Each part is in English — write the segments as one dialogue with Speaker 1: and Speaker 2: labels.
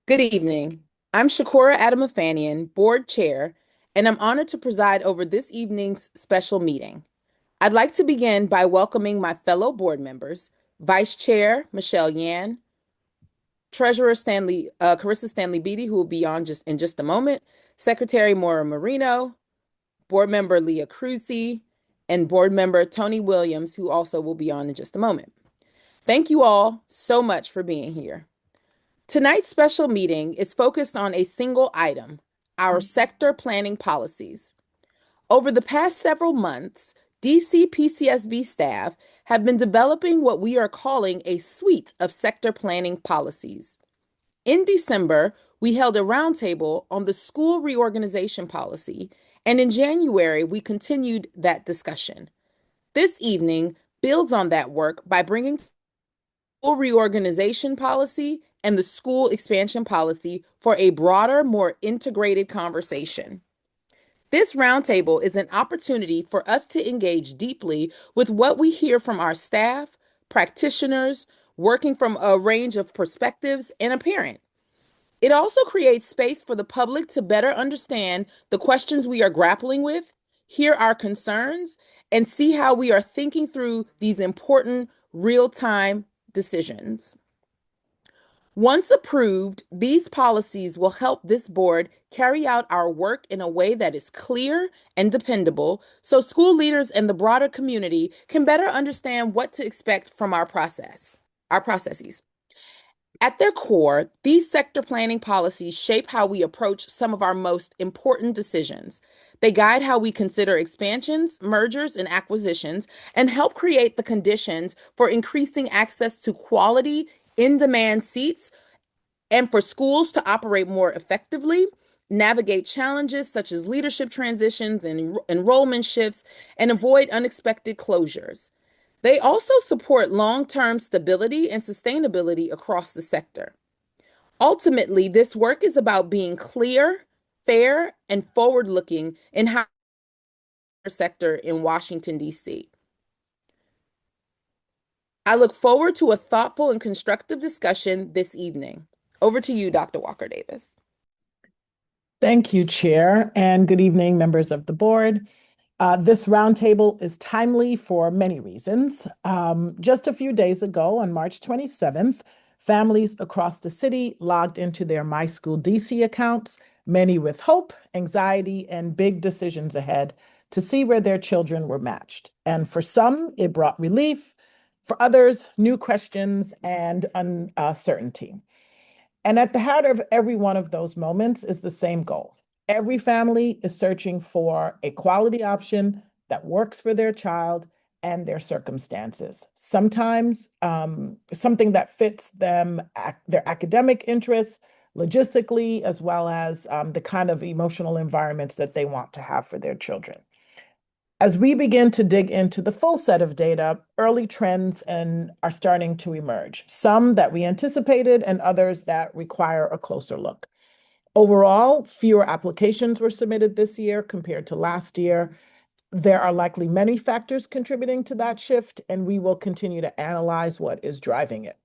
Speaker 1: Good evening. I'm Shakura Adamafanian, Board Chair, and I'm honored to preside over this evening's special meeting. I'd like to begin by welcoming my fellow board members, Vice Chair Michelle Yan, Treasurer Carissa Stanley Beatty, who will be on just in just a moment, Secretary Maura Marino, Board Member Leah Cruzy, and Board Member Tony Williams, who also will be on in just a moment. Thank you all so much for being here. Tonight's special meeting is focused on a single item, our sector planning policies. Over the past several months, DC PCSB staff have been developing what we are calling a suite of sector planning policies. In December, we held a roundtable on the school reorganization policy, and in January, we continued that discussion. This evening builds on that work by bringing school reorganization policy and the school expansion policy for a broader, more integrated conversation. This roundtable is an opportunity for us to engage deeply with what we hear from our staff, practitioners, working from a range of perspectives, and a parent. It also creates space for the public to better understand the questions we are grappling with, hear our concerns, and see how we are thinking through these important real time decisions. Once approved, these policies will help this board carry out our work in a way that is clear and dependable so school leaders and the broader community can better understand what to expect from our processes. At their core, these sector planning policies shape how we approach some of our most important decisions. They guide how we consider expansions, mergers, and acquisitions, and help create the conditions for increasing access to quality, in demand seats and for schools to operate more effectively, navigate challenges such as leadership transitions and enrollment shifts, and avoid unexpected closures. They also support long term stability and sustainability across the sector. Ultimately, this work is about being clear, fair, and forward looking in how sector in Washington, D.C. I look forward to a thoughtful and constructive discussion this evening. Over to you, Dr. Walker Davis.
Speaker 2: Thank you, Chair, and good evening, members of the board. This roundtable is timely for many reasons. Just a few days ago, on March 27th, families across the city logged into their My School DC accounts, many with hope, anxiety, and big decisions ahead to see where their children were matched. And for some, it brought relief. For others, new questions and uncertainty. And at the heart of every one of those moments is the same goal. Every family is searching for a quality option that works for their child and their circumstances. Sometimes something that fits them, their academic interests, logistically, as well as the kind of emotional environments that they want to have for their children. As we begin to dig into the full set of data, early trends are starting to emerge, some that we anticipated and others that require a closer look. Overall, fewer applications were submitted this year compared to last year. There are likely many factors contributing to that shift, and we will continue to analyze what is driving it.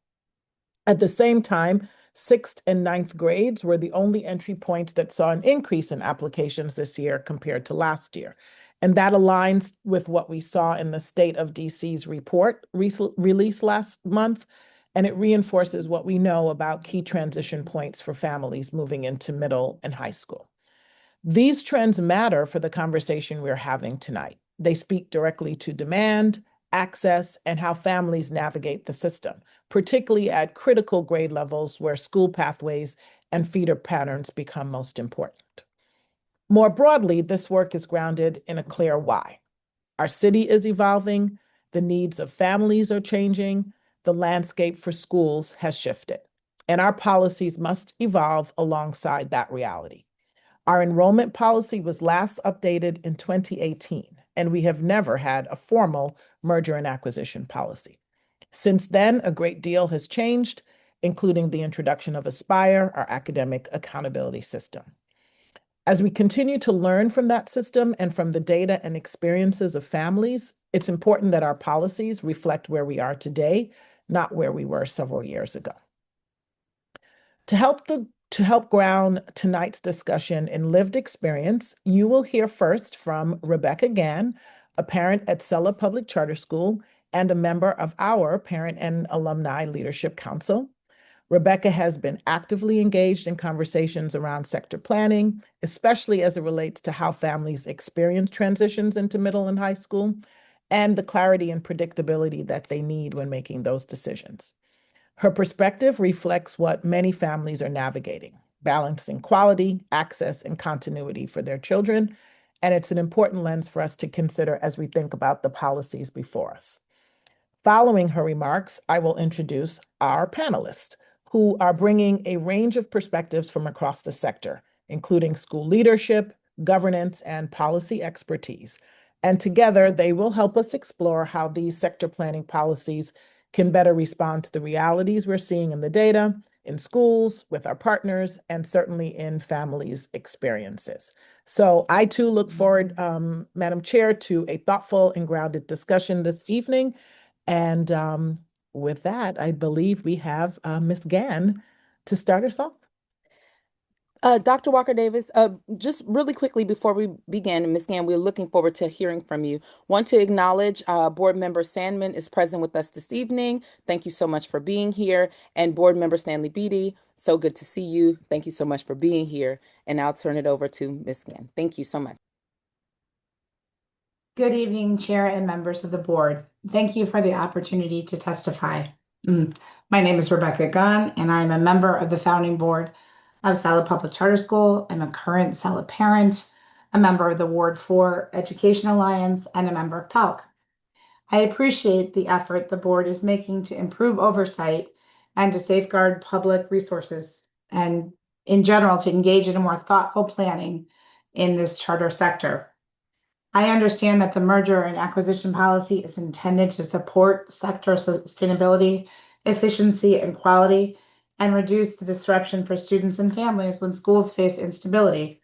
Speaker 2: At the same time, sixth and ninth grades were the only entry points that saw an increase in applications this year compared to last year. And that aligns with what we saw in the State of DC's report released last month, and it reinforces what we know about key transition points for families moving into middle and high school. These trends matter for the conversation we're having tonight. They speak directly to demand, access, and how families navigate the system, particularly at critical grade levels where school pathways and feeder patterns become most important. More broadly, this work is grounded in a clear why. Our city is evolving, the needs of families are changing, the landscape for schools has shifted, and our policies must evolve alongside that reality. Our enrollment policy was last updated in 2018, and we have never had a formal merger and acquisition policy. Since then, a great deal has changed, including the introduction of Aspire, our academic accountability system. As we continue to learn from that system and from the data and experiences of families, it's important that our policies reflect where we are today, not where we were several years ago. To help the To help ground tonight's discussion in lived experience, you will hear first from Rebecca Gann, a parent at Sella Public Charter School and a member of our Parent and Alumni Leadership Council. Rebecca has been actively engaged in conversations around sector planning, especially as it relates to how families experience transitions into middle and high school and the clarity and predictability that they need when making those decisions. Her perspective reflects what many families are navigating, balancing quality, access, and continuity for their children. And it's an important lens for us to consider as we think about the policies before us. Following her remarks, I will introduce our panelists, who are bringing a range of perspectives from across the sector, including school leadership, governance, and policy expertise. And together, they will help us explore how these sector planning policies can better respond to the realities we're seeing in the data, in schools, with our partners, and certainly in families' experiences. So I too look forward, Madam Chair, to a thoughtful and grounded discussion this evening. And with that, I believe we have Ms. Gann to start us off.
Speaker 1: Dr. Walker Davis, just really quickly before we begin, Ms. Gann, we're looking forward to hearing from you. Want to acknowledge Board Member Sandman is present with us this evening. Thank you so much for being here. And Board Member Stanley Beatty, so good to see you. Thank you so much for being here. And I'll turn it over to Ms. Gann. Thank you so much.
Speaker 3: Good evening, Chair and members of the board. Thank you for the opportunity to testify. My name is Rebecca Gunn, and I'm a member of the founding board of Sala Public Charter School. I'm a current Sala parent, a member of the Ward 4 Education Alliance, and a member of PALC. I appreciate the effort the board is making to improve oversight and to safeguard public resources, and in general, to engage in a more thoughtful planning in this charter sector. I understand that the merger and acquisition policy is intended to support sector sustainability, efficiency, and quality, and reduce the disruption for students and families when schools face instability,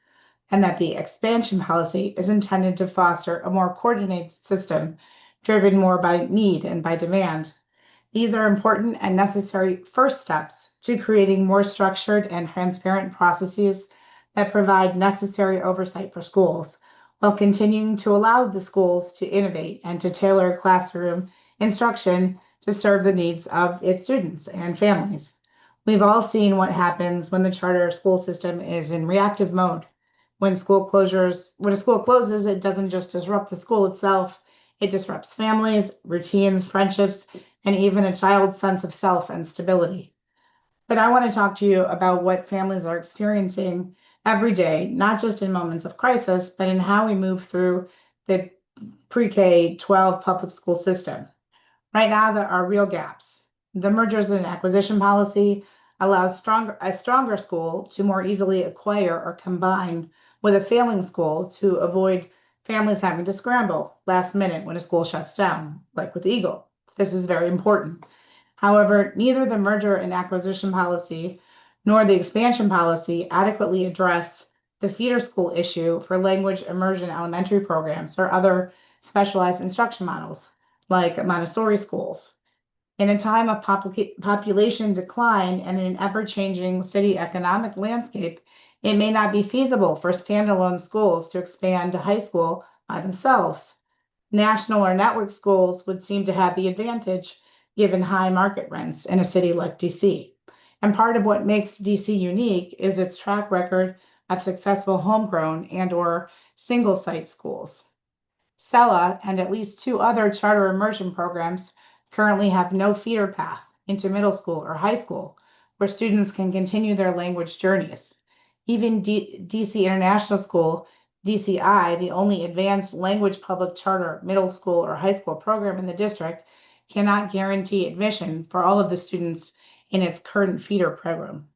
Speaker 3: and that the expansion policy is intended to foster a more coordinated system driven more by need and by demand. These are important and necessary first steps to creating more structured and transparent processes that provide necessary oversight for schools, while continuing to allow the schools to innovate and to tailor classroom instruction to serve the needs of its students and families. We've all seen what happens when the charter school system is in reactive mode. When a school closes, it doesn't just disrupt the school itself, it disrupts families, routines, friendships, and even a child's sense of self and stability. But I want to talk to you about what families are experiencing every day, not just in moments of crisis, but in how we move through the pre-K 12 public school system. Right now, there are real gaps. The mergers and acquisition policy allows a stronger school to more easily acquire or combine with a failing school to avoid families having to scramble last minute when a school shuts down, like with Eagle. This is very important. However, neither the merger and acquisition policy nor the expansion policy adequately address the feeder school issue for language immersion elementary programs or other specialized instruction models, like Montessori schools. In a time of population decline and in an ever-changing city economic landscape, it may not be feasible for standalone schools to expand to high school by themselves. National or network schools would seem to have the advantage given high market rents in a city like DC. And part of what makes DC unique is its track record of successful homegrown and/or single-site schools. Sella and at least two other charter immersion programs currently have no feeder path into middle school or high school where students can continue their language journeys. Even DC International School, DCI, the only advanced language public charter middle school or high school program in the district, cannot guarantee admission for all of the students in its current feeder program.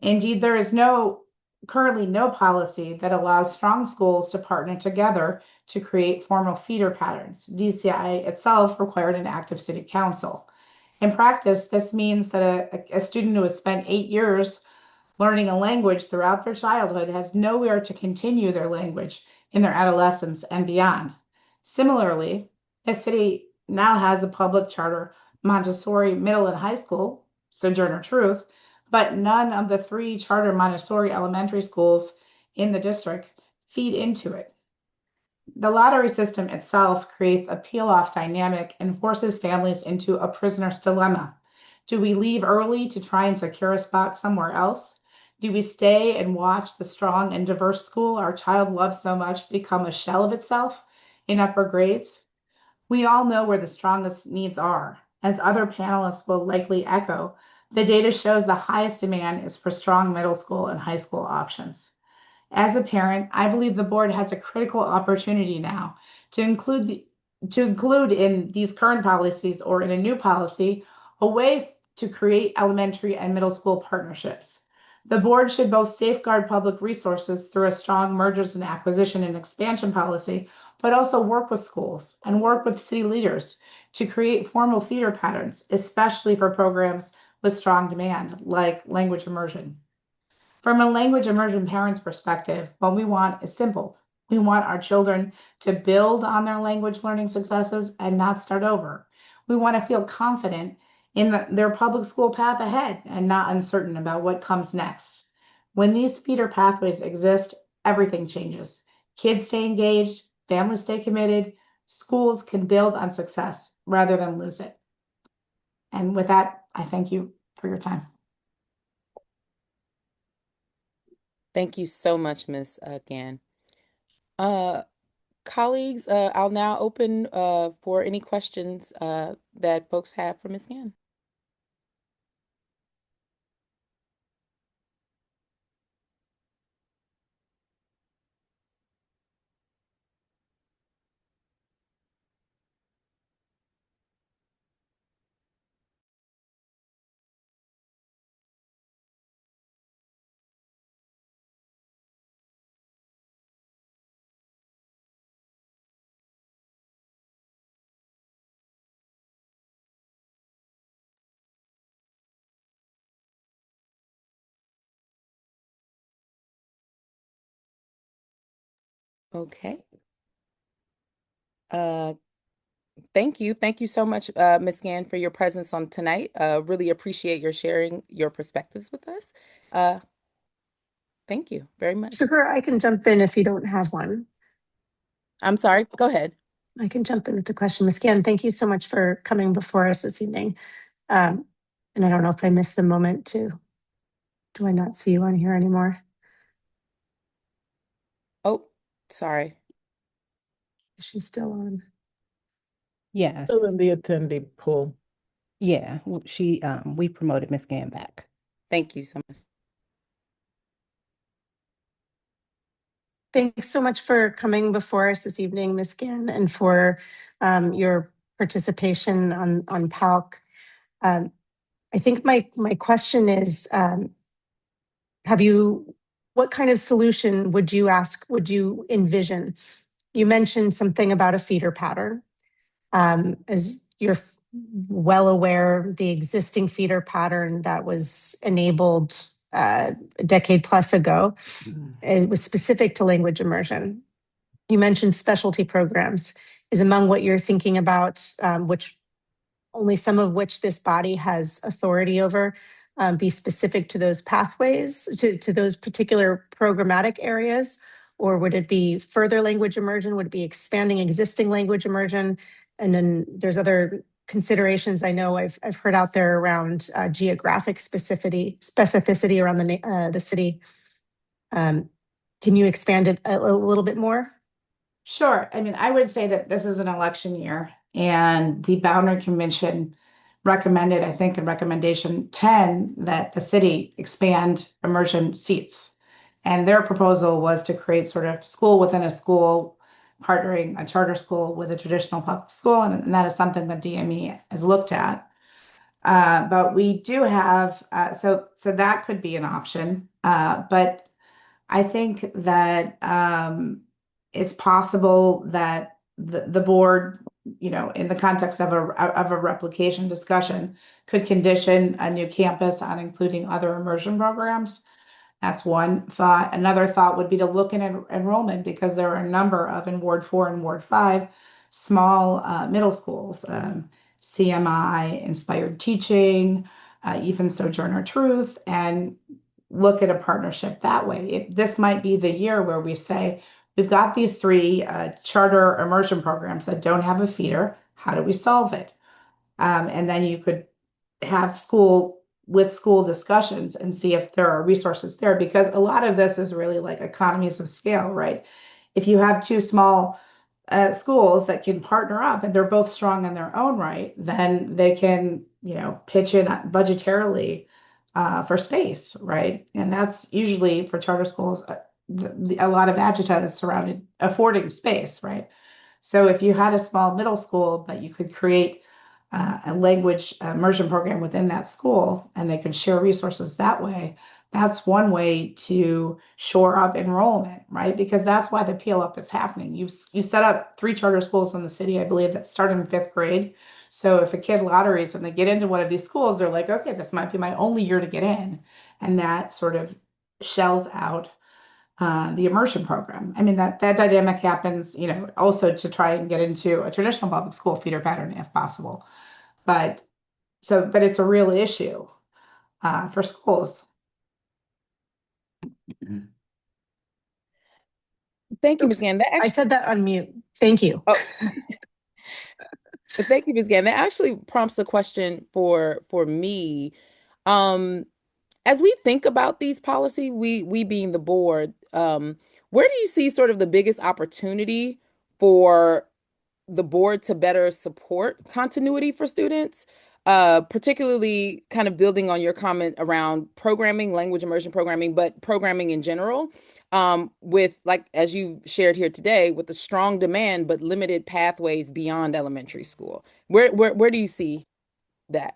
Speaker 3: Indeed, there is currently no policy that allows strong schools to partner together to create formal feeder patterns. DCI itself required an active city council. In practice, this means that a student who has spent 8 years learning a language throughout their childhood has nowhere to continue their language in their adolescence and beyond. Similarly, a city now has a public charter Montessori middle and high school, Sojourner Truth, but none of the three charter Montessori elementary schools in the district feed into it. The lottery system itself creates a peel-off dynamic and forces families into a prisoner's dilemma. Do we leave early to try and secure a spot somewhere else? Do we stay and watch the strong and diverse school our child loves so much become a shell of itself in upper grades? We all know where the strongest needs are. As other panelists will likely echo, the data shows the highest demand is for strong middle school and high school options. As a parent, I believe the board has a critical opportunity now to include in these current policies or in a new policy a way to create elementary and middle school partnerships. The board should both safeguard public resources through a strong mergers and acquisition and expansion policy, but also work with schools and work with city leaders to create formal feeder patterns, especially for programs with strong demand like language immersion. From a language immersion parent's perspective, what we want is simple. We want our children to build on their language learning successes and not start over. We want to feel confident in their public school path ahead and not uncertain about what comes next. When these feeder pathways exist, everything changes. Kids stay engaged, families stay committed, schools can build on success rather than lose it. And with that, I thank you for your time.
Speaker 1: Thank you so much, Ms. Gann. Uh, Colleagues, I'll now open for any questions that folks have for Ms. Gann. Okay. Uh, Thank you. Thank you so much, Ms. Gann, for your presence on tonight. Really appreciate your sharing your perspectives with us. Uh, thank you very much.
Speaker 4: Sugar, I can jump in if you don't have one.
Speaker 1: I'm sorry, go ahead.
Speaker 4: I can jump in with the question. Ms. Gann, thank you so much for coming before us this evening. And I don't know if I missed the moment to, do I not see you on here anymore?
Speaker 1: Oh, sorry.
Speaker 4: Is she still on?
Speaker 5: Yes.
Speaker 2: Still in the attendee pool.
Speaker 5: Yeah, we promoted Miss Gann back.
Speaker 1: Thank you so much.
Speaker 4: Thanks so much for coming before us this evening, Ms. Gann, and for your participation on PALC. I think my question is, what kind of solution would you envision? You mentioned something about a feeder pattern. As you're well aware, the existing feeder pattern that was enabled a decade plus ago, it was specific to language immersion. You mentioned specialty programs is among what you're thinking about, which only some of which this body has authority over, be specific to those pathways, to those particular programmatic areas? Or would it be further language immersion? Would it be expanding existing language immersion? And then there's other considerations I know I've heard out there around geographic specificity around the city. Can you expand it a little bit more?
Speaker 3: Sure. I mean, I would say that this is an election year, and the Boundary Commission recommended, I think, in recommendation 10, that the city expand immersion seats. And their proposal was to create sort of school within a school, partnering a charter school with a traditional public school. And that is something that DME has looked at. But we do have, so that could be an option. But I think that it's possible that the board, in the context of a replication discussion, could condition a new campus on including other immersion programs. That's one thought. Another thought would be to look at enrollment, because there are a number of, in Ward 4 and Ward 5, small middle schools, CMI, inspired teaching, even Sojourner Truth, and look at a partnership that way. This might be the year where we say, we've got these three charter immersion programs that don't have a feeder. How do we solve it? And then you could have school discussions and see if there are resources there, because a lot of this is really like economies of scale, right? If you have two small schools that can partner up and they're both strong in their own right, then they can, pitch in budgetarily for space, right? And that's usually for charter schools, a lot of agita is surrounded affording space, right? So if you had a small middle school, but you could create a language immersion program within that school and they could share resources that way, that's one way to shore up enrollment, right? Because that's why the peel up is happening. You set up three charter schools in the city, I believe, that start in fifth grade. So if a kid lotteries and they get into one of these schools, they're like, okay, this might be my only year to get in. And that sort of shells out the immersion program. I mean, that dynamic happens, also to try and get into a traditional public school feeder pattern if possible. But but it's a real issue for schools.
Speaker 1: Thank you, Ms.
Speaker 4: Oops,
Speaker 1: Gann. That
Speaker 4: I
Speaker 1: actually,
Speaker 4: said that on mute. Thank you.
Speaker 1: oh, thank you, Ms. Gann. That actually prompts a question for me. Um, as we think about these policy, we being the board, where do you see sort of the biggest opportunity for the board to better support continuity for students, particularly kind of building on your comment around programming, language immersion programming, but programming in general, with, like, as you shared here today, with the strong demand but limited pathways beyond elementary school. Where do you see that?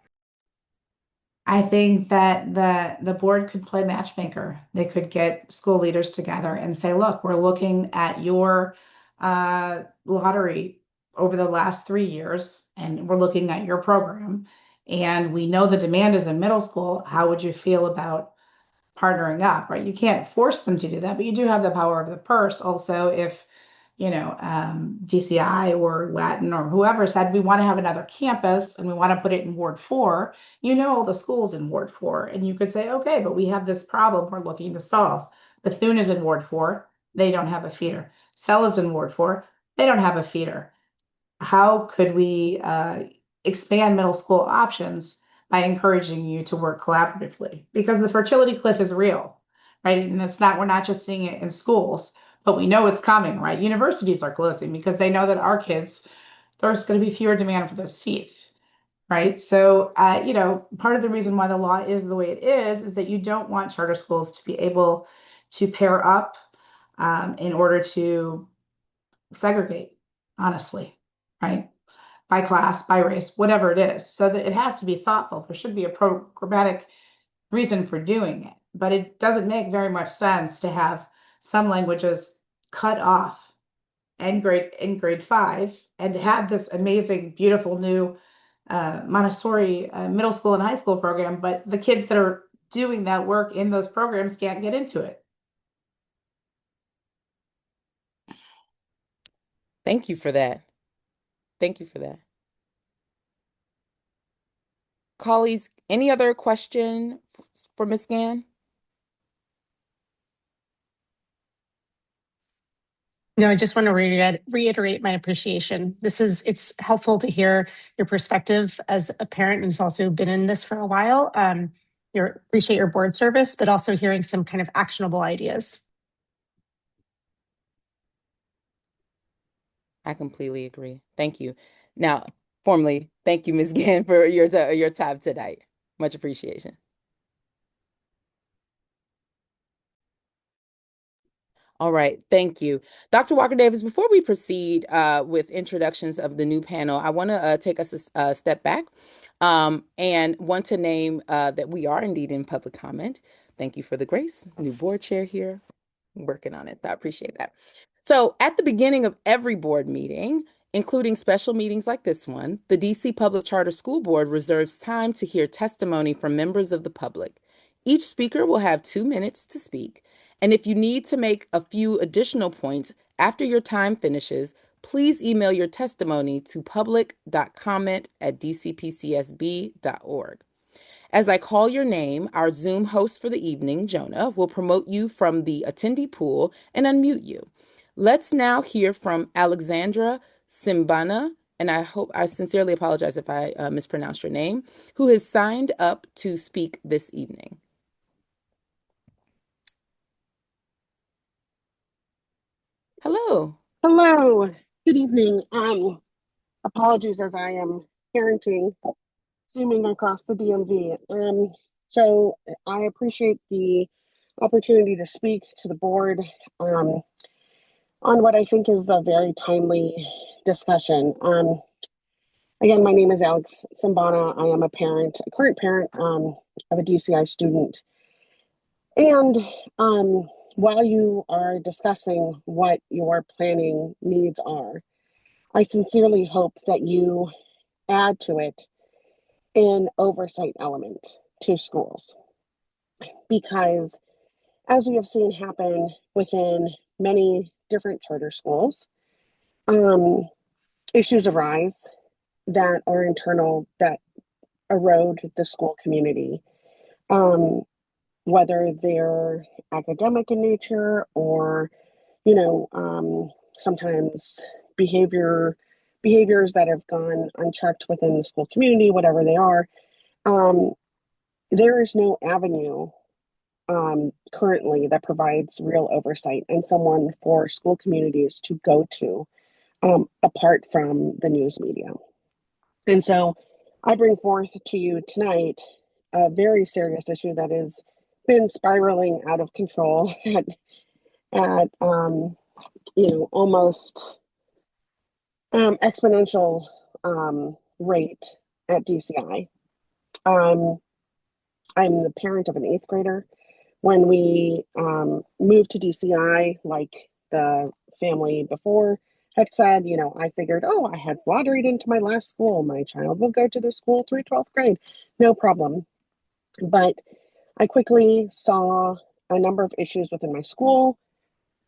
Speaker 3: I think that the board could play matchmaker. They could get school leaders together and say, look, we're looking at your lottery over the last 3 years, and we're looking at your program. And we know the demand is in middle school. How would you feel about partnering up, right? You can't force them to do that, but you do have the power of the purse. Also, if DCI or Latin or whoever said we want to have another campus and we want to put it in Ward 4, all the schools in Ward 4, and you could say, okay, but we have this problem we're looking to solve. Bethune is in Ward 4, they don't have a feeder. Cell is in Ward 4, they don't have a feeder. How could we expand middle school options by encouraging you to work collaboratively? Because the fertility cliff is real, right? And we're not just seeing it in schools, but we know it's coming, right? Universities are closing because they know that our kids, there's going to be fewer demand for those seats, right? So, part of the reason why the law is the way it is that you don't want charter schools to be able to pair up in order to segregate, honestly, right? By class, by race, whatever it is. So that it has to be thoughtful. There should be a programmatic reason for doing it, but it doesn't make very much sense to have some languages cut off in grade 5 and to have this amazing, beautiful new Montessori middle school and high school program, but the kids that are doing that work in those programs can't get into it.
Speaker 1: Thank you for that. Thank you for that. Colleagues, any other question for Ms. Gann?
Speaker 4: No, I just want to reiterate my appreciation. It's helpful to hear your perspective as a parent who's also been in this for a while. Appreciate your board service, but also hearing some kind of actionable ideas.
Speaker 1: I completely agree. Thank you. Now, formally, thank you, Ms. Gann, for your time tonight. Much appreciation. All right, thank you. Dr. Walker Davis, before we proceed with introductions of the new panel, I want to take us a step back and want to name that we are indeed in public comment. Thank you for the grace. New board chair here, working on it. I appreciate that. So at the beginning of every board meeting, including special meetings like this one, the DC Public Charter School Board reserves time to hear testimony from members of the public. Each speaker will have 2 minutes to speak. And if you need to make a few additional points after your time finishes, please email your testimony to public.comment@dcpcsb.org. As I call your name, our Zoom host for the evening, Jonah, will promote you from the attendee pool and unmute you. Let's now hear from Alexandra Simbana, and I sincerely apologize if I mispronounced your name, who has signed up to speak this evening. Hello.
Speaker 6: Hello, good evening. Apologies as I am parenting, zooming across the DMV. So I appreciate the opportunity to speak to the board on what I think is a very timely discussion. Again, my name is Alex Simbana. I am a current parent of a DCI student. And while you are discussing what your planning needs are, I sincerely hope that you add to it an oversight element to schools. Because as we have seen happen within many different charter schools, issues arise that are internal that erode the school community, whether they're academic in nature or, sometimes behaviors that have gone unchecked within the school community, whatever they are. There is no avenue currently that provides real oversight and someone for school communities to go to apart from the news media. And so I bring forth to you tonight a very serious issue that has been spiraling out of control at almost exponential rate at DCI. I'm the parent of an 8th grader. When we moved to DCI, like the family before had said, I figured, I had lotteried into my last school. My child will go to the school through 12th grade. No problem. But I quickly saw a number of issues within my school,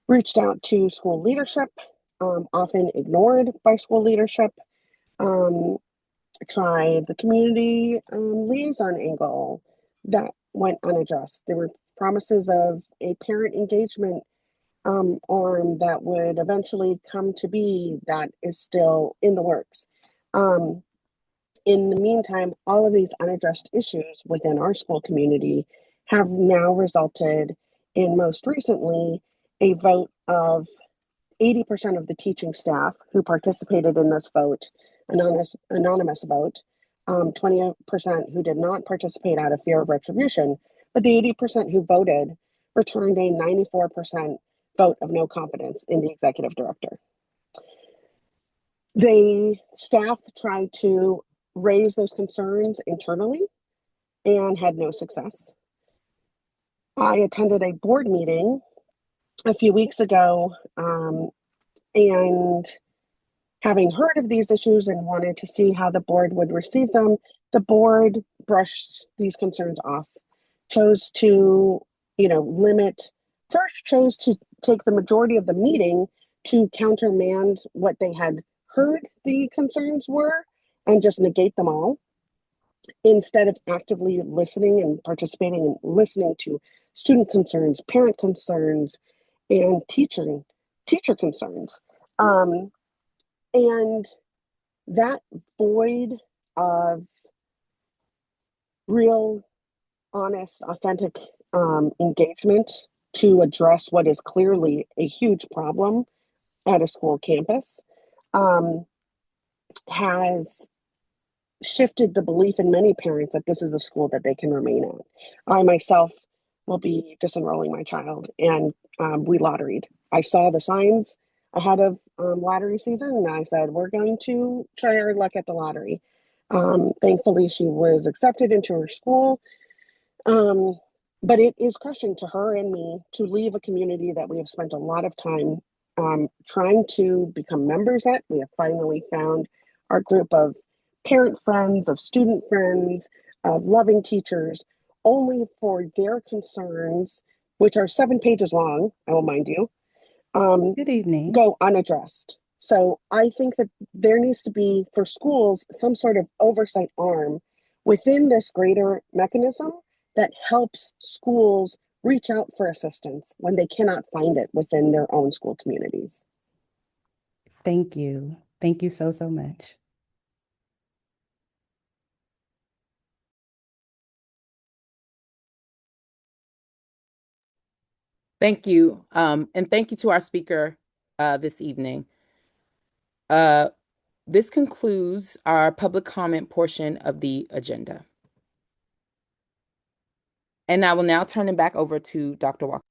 Speaker 6: reached out to school leadership, often ignored by school leadership, tried the community liaison angle that went unaddressed. There were promises of a parent engagement arm that would eventually come to be that is still in the works. In the meantime, all of these unaddressed issues within our school community have now resulted in most recently a vote of 80% of the teaching staff who participated in this vote, anonymous vote, 20% who did not participate out of fear of retribution, but the 80% who voted returned a 94% vote of no confidence in the executive director. The staff tried to raise those concerns internally and had no success. I attended a board meeting a few weeks ago, and having heard of these issues and wanted to see how the board would receive them, the board brushed these concerns off, chose to, chose to take the majority of the meeting to countermand what they had heard the concerns were and just negate them all instead of actively listening and participating and listening to student concerns, parent concerns, and teacher concerns. And that void of real, honest, authentic engagement to address what is clearly a huge problem at a school campus has shifted the belief in many parents that this is a school that they can remain at. I myself will be disenrolling my child, and we lotteried. I saw the signs ahead of lottery season, and I said, we're going to try our luck at the lottery. Thankfully, she was accepted into her school. But it is crushing to her and me to leave a community that we have spent a lot of time trying to become members at. We have finally found our group of parent friends, of student friends, of loving teachers, only for their concerns, which are 7 pages long, I will mind you,
Speaker 5: Good evening.
Speaker 6: go unaddressed. So I think that there needs to be, for schools, some sort of oversight arm within this greater mechanism that helps schools reach out for assistance when they cannot find it within their own school communities.
Speaker 5: Thank you. Thank you so, so much.
Speaker 1: Thank you. And thank you to our speaker this evening. Uh, this concludes our public comment portion of the agenda. And I will now turn it back over to Dr. Walker.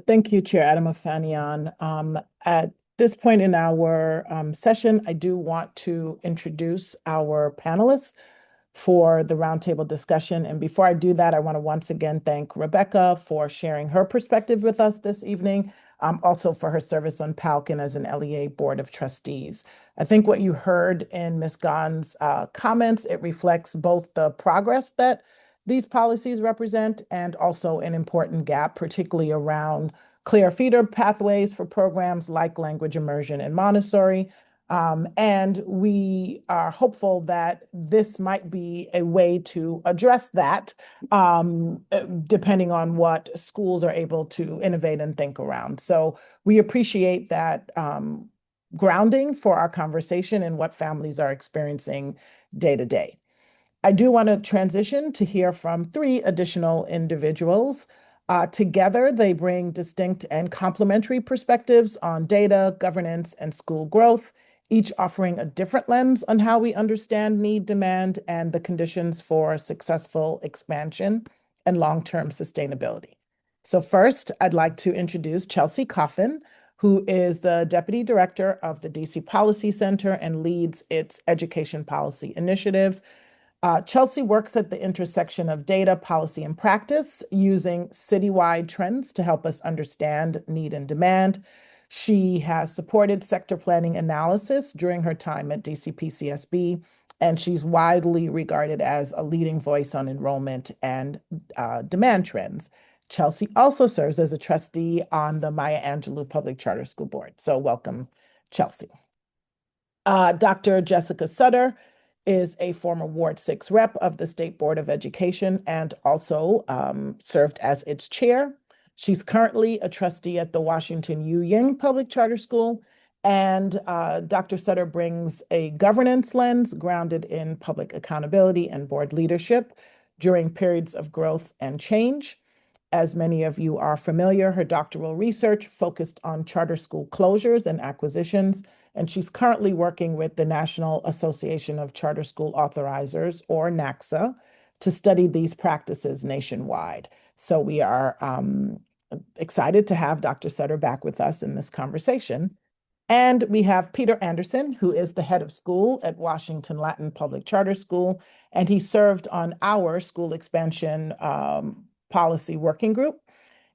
Speaker 2: Thank you, Chair Adamofanian. At this point in our session, I do want to introduce our panelists for the roundtable discussion. And before I do that, I want to once again thank Rebecca for sharing her perspective with us this evening, also for her service on PALC and as an LEA Board of Trustees. I think what you heard in Ms. Gahn's comments, it reflects both the progress that these policies represent and also an important gap, particularly around clear feeder pathways for programs like language immersion and Montessori. And we are hopeful that this might be a way to address that, depending on what schools are able to innovate and think around. So we appreciate that grounding for our conversation and what families are experiencing day to day. I do want to transition to hear from three additional individuals. Together, they bring distinct and complementary perspectives on data, governance, and school growth, each offering a different lens on how we understand need, demand, and the conditions for successful expansion and long-term sustainability. So first, I'd like to introduce Chelsea Coffin, who is the Deputy Director of the DC Policy Center and leads its Education Policy Initiative. Chelsea works at the intersection of data, policy, and practice, using citywide trends to help us understand need and demand. She has supported sector planning analysis during her time at DCPCSB, and she's widely regarded as a leading voice on enrollment and demand trends. Chelsea also serves as a trustee on the Maya Angelou Public Charter School Board. So welcome, Chelsea. Dr. Jessica Sutter is a former Ward 6 rep of the State Board of Education and also served as its chair. She's currently a trustee at the Washington U. Ying Public Charter School. And Dr. Sutter brings a governance lens grounded in public accountability and board leadership during periods of growth and change. As many of you are familiar, her doctoral research focused on charter school closures and acquisitions, and she's currently working with the National Association of Charter School Authorizers, or NACSA, to study these practices nationwide. So we are excited to have Dr. Sutter back with us in this conversation. And we have Peter Anderson, who is the head of school at Washington Latin Public Charter School, and he served on our school expansion policy working group.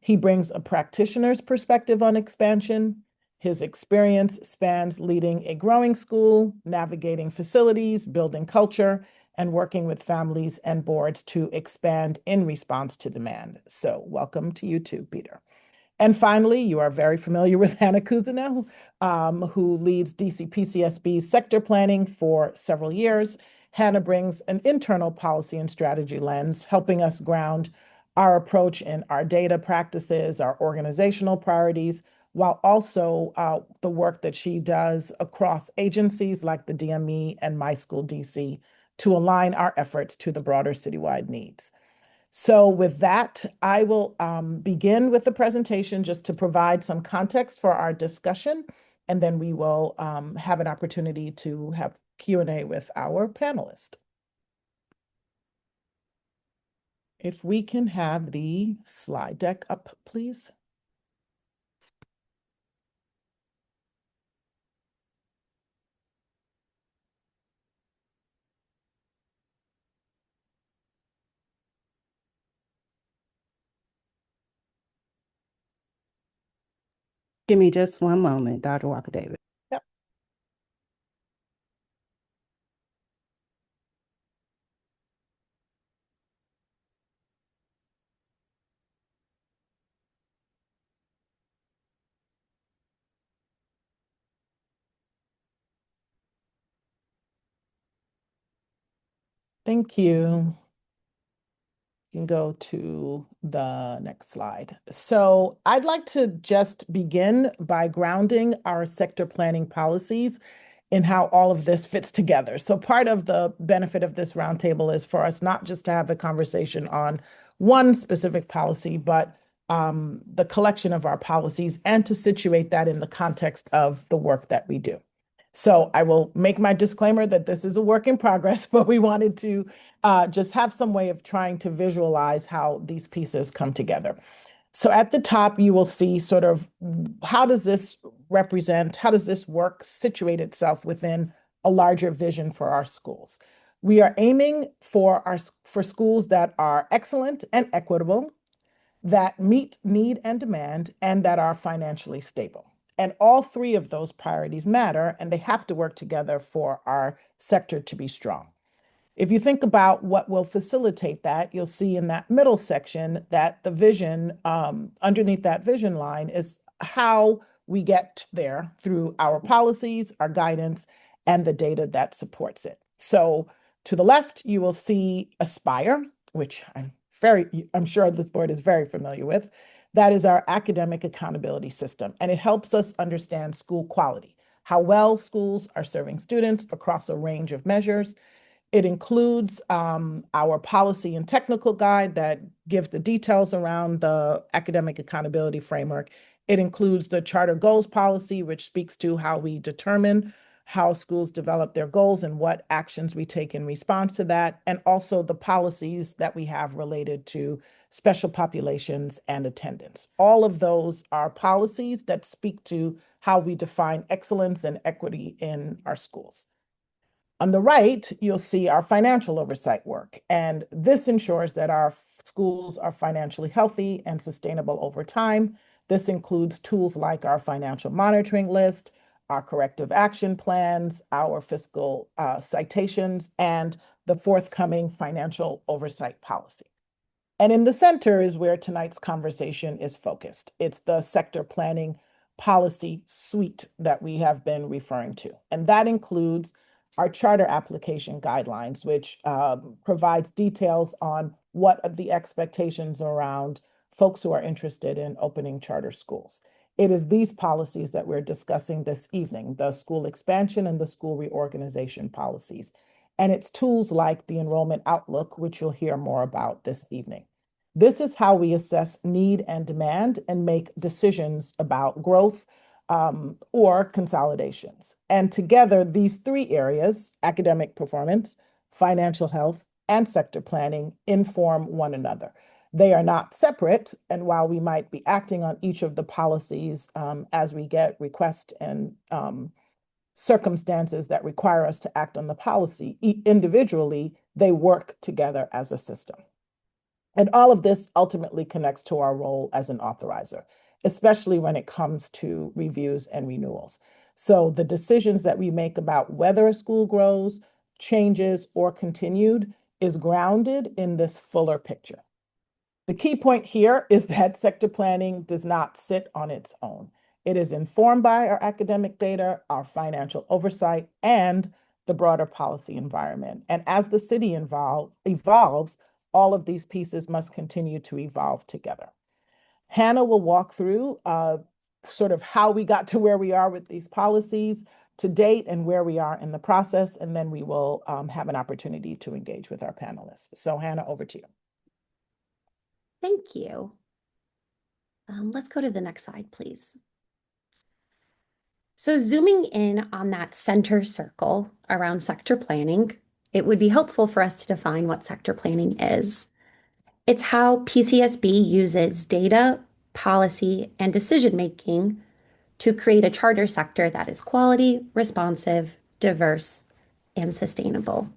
Speaker 2: He brings a practitioner's perspective on expansion. His experience spans leading a growing school, navigating facilities, building culture, and working with families and boards to expand in response to demand. So welcome to you too, Peter. And finally, you are very familiar with Hannah Cousineau, who leads DCPCSB's sector planning for several years. Hannah brings an internal policy and strategy lens, helping us ground our approach in our data practices, our organizational priorities, while also the work that she does across agencies like the DME and My School DC to align our efforts to the broader citywide needs. So with that, I will begin with the presentation just to provide some context for our discussion, and then we will have an opportunity to have Q&A with our panelists. If we can have the slide deck up, please.
Speaker 5: Give me just one moment, Dr. Walker Davis.
Speaker 2: Yep. Thank you. You can go to the next slide. So I'd like to just begin by grounding our sector planning policies in how all of this fits together. So part of the benefit of this roundtable is for us not just to have a conversation on one specific policy, but the collection of our policies and to situate that in the context of the work that we do. So I will make my disclaimer that this is a work in progress, but we wanted to just have some way of trying to visualize how these pieces come together. So at the top, you will see sort of how does this represent, how does this work situate itself within a larger vision for our schools? We are aiming for schools that are excellent and equitable, that meet need and demand, and that are financially stable. And all three of those priorities matter, and they have to work together for our sector to be strong. If you think about what will facilitate that, you'll see in that middle section that the vision, underneath that vision line, is how we get there through our policies, our guidance, and the data that supports it. So to the left, you will see Aspire, which I'm sure this board is very familiar with. That is our academic accountability system, and it helps us understand school quality, how well schools are serving students across a range of measures. It includes our policy and technical guide that gives the details around the academic accountability framework. It includes the charter goals policy, which speaks to how we determine how schools develop their goals and what actions we take in response to that, and also the policies that we have related to special populations and attendance. All of those are policies that speak to how we define excellence and equity in our schools. On the right, you'll see our financial oversight work, and this ensures that our schools are financially healthy and sustainable over time. This includes tools like our financial monitoring list, our corrective action plans, our fiscal citations, and the forthcoming financial oversight policy. And in the center is where tonight's conversation is focused. It's the sector planning policy suite that we have been referring to. And that includes our charter application guidelines, which provides details on what are the expectations around folks who are interested in opening charter schools. It is these policies that we're discussing this evening, the school expansion and the school reorganization policies. And it's tools like the enrollment outlook, which you'll hear more about this evening. This is how we assess need and demand and make decisions about growth or consolidations. And together, these three areas, academic performance, financial health, and sector planning, inform one another. They are not separate, and while we might be acting on each of the policies as we get requests and circumstances that require us to act on the policy individually, they work together as a system. And all of this ultimately connects to our role as an authorizer, especially when it comes to reviews and renewals. So the decisions that we make about whether a school grows, changes, or continued is grounded in this fuller picture. The key point here is that sector planning does not sit on its own. It is informed by our academic data, our financial oversight, and the broader policy environment. And as the city evolves, all of these pieces must continue to evolve together. Hannah will walk through sort of how we got to where we are with these policies to date and where we are in the process, and then we will have an opportunity to engage with our panelists. So Hannah, over to you.
Speaker 7: Thank you. Let's go to the next slide, please. So zooming in on that center circle around sector planning, it would be helpful for us to define what sector planning is. It's how PCSB uses data, policy, and decision-making to create a charter sector that is quality, responsive, diverse, and sustainable.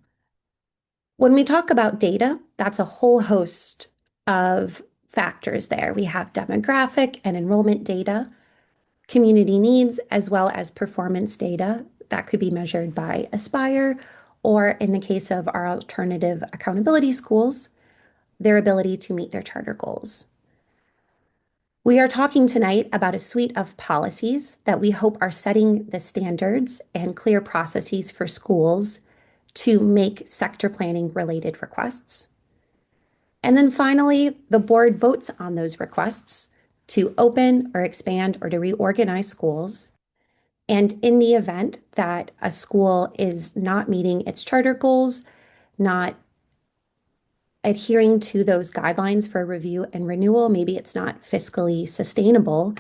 Speaker 7: When we talk about data, that's a whole host of factors there. We have demographic and enrollment data, community needs, as well as performance data that could be measured by Aspire, or in the case of our alternative accountability schools, their ability to meet their charter goals. We are talking tonight about a suite of policies that we hope are setting the standards and clear processes for schools to make sector planning related requests. And then finally, the board votes on those requests to open or expand or to reorganize schools. And in the event that a school is not meeting its charter goals, not adhering to those guidelines for review and renewal, maybe it's not fiscally sustainable,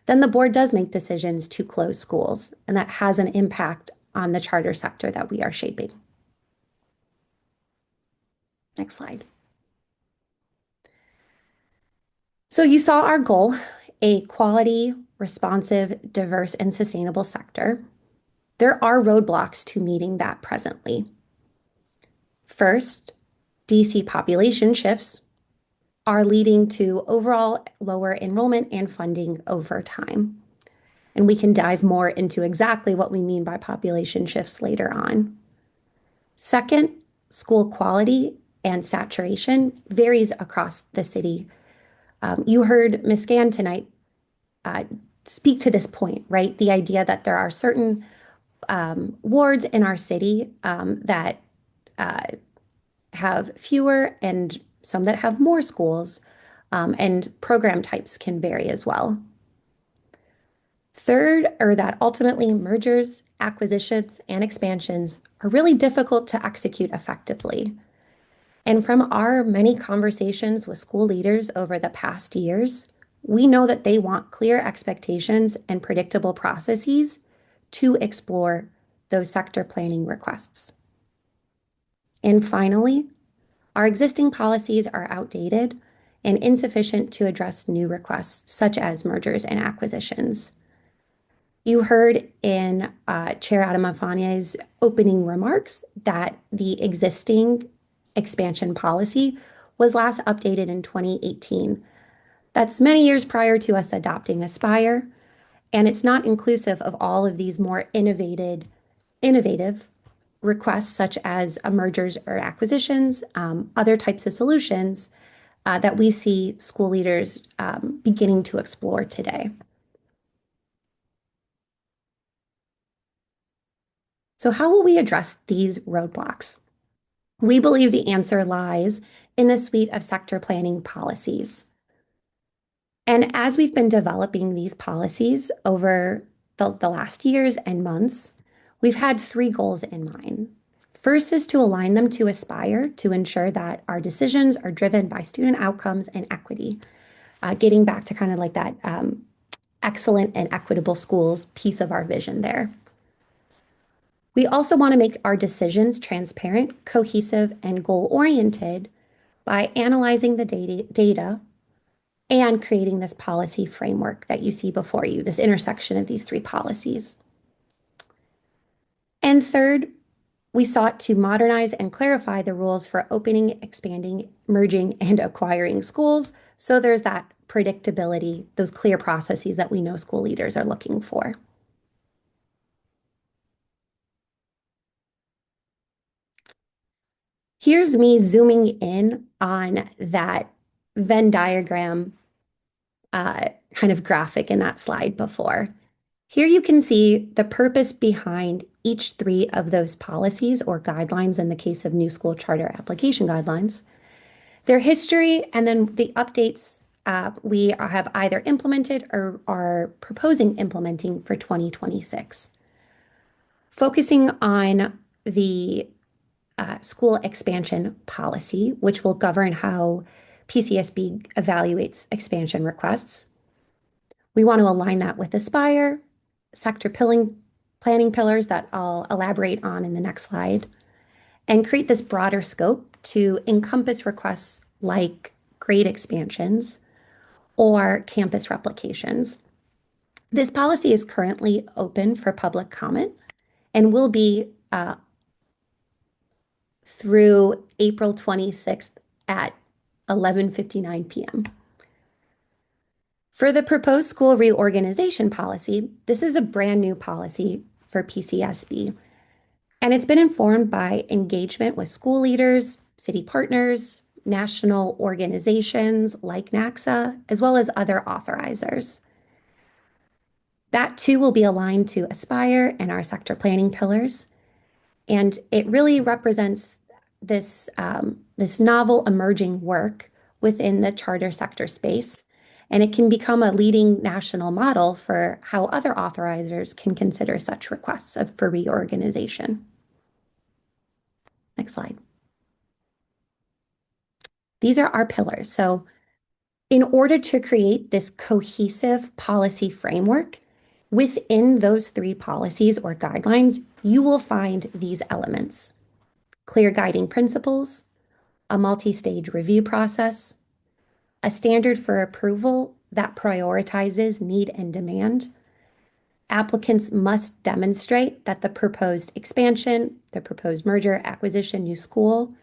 Speaker 7: then the board does make decisions to close schools, and that has an impact on the charter sector that we are shaping. Next slide. So you saw our goal, a quality, responsive, diverse, and sustainable sector. There are roadblocks to meeting that presently. First, DC population shifts are leading to overall lower enrollment and funding over time. And we can dive more into exactly what we mean by population shifts later on. Second, school quality and saturation varies across the city. You heard Ms. Gann tonight speak to this point, right? The idea that there are certain wards in our city that have fewer and some that have more schools, and program types can vary as well. Third, are that ultimately mergers, acquisitions, and expansions are really difficult to execute effectively. And from our many conversations with school leaders over the past years, we know that they want clear expectations and predictable processes to explore those sector planning requests. And finally, our existing policies are outdated and insufficient to address new requests, such as mergers and acquisitions. You heard in Chair Adamafania's opening remarks that the existing expansion policy was last updated in 2018. That's many years prior to us adopting Aspire, and it's not inclusive of all of these more innovative requests, such as mergers or acquisitions, other types of solutions that we see school leaders beginning to explore today. So how will we address these roadblocks? We believe the answer lies in the suite of sector planning policies. And as we've been developing these policies over the last years and months, we've had three goals in mind. First is to align them to Aspire to ensure that our decisions are driven by student outcomes and equity, getting back to kind of like that excellent and equitable schools piece of our vision there. We also want to make our decisions transparent, cohesive, and goal-oriented by analyzing the data and creating this policy framework that you see before you, this intersection of these three policies. And third, we sought to modernize and clarify the rules for opening, expanding, merging, and acquiring schools, so there's that predictability, those clear processes that we know school leaders are looking for. Here's me zooming in on that Venn diagram kind of graphic in that slide before. Here you can see the purpose behind each three of those policies or guidelines in the case of new school charter application guidelines, their history, and then the updates we have either implemented or are proposing implementing for 2026. Focusing on the school expansion policy, which will govern how PCSB evaluates expansion requests. We want to align that with Aspire, sector planning pillars that I'll elaborate on in the next slide, and create this broader scope to encompass requests like grade expansions or campus replications. This policy is currently open for public comment and will be through April 26th at 11:59 p.m. For the proposed school reorganization policy, this is a brand new policy for PCSB, and it's been informed by engagement with school leaders, city partners, national organizations like NACSA, as well as other authorizers. That too will be aligned to Aspire and our sector planning pillars. And it really represents this novel emerging work within the charter sector space. And it can become a leading national model for how other authorizers can consider such requests for reorganization. Next slide. These are our pillars. So in order to create this cohesive policy framework, within those three policies or guidelines, you will find these elements: clear guiding principles, a multi-stage review process, a standard for approval that prioritizes need and demand. Applicants must demonstrate that the proposed expansion, the proposed merger, acquisition, new school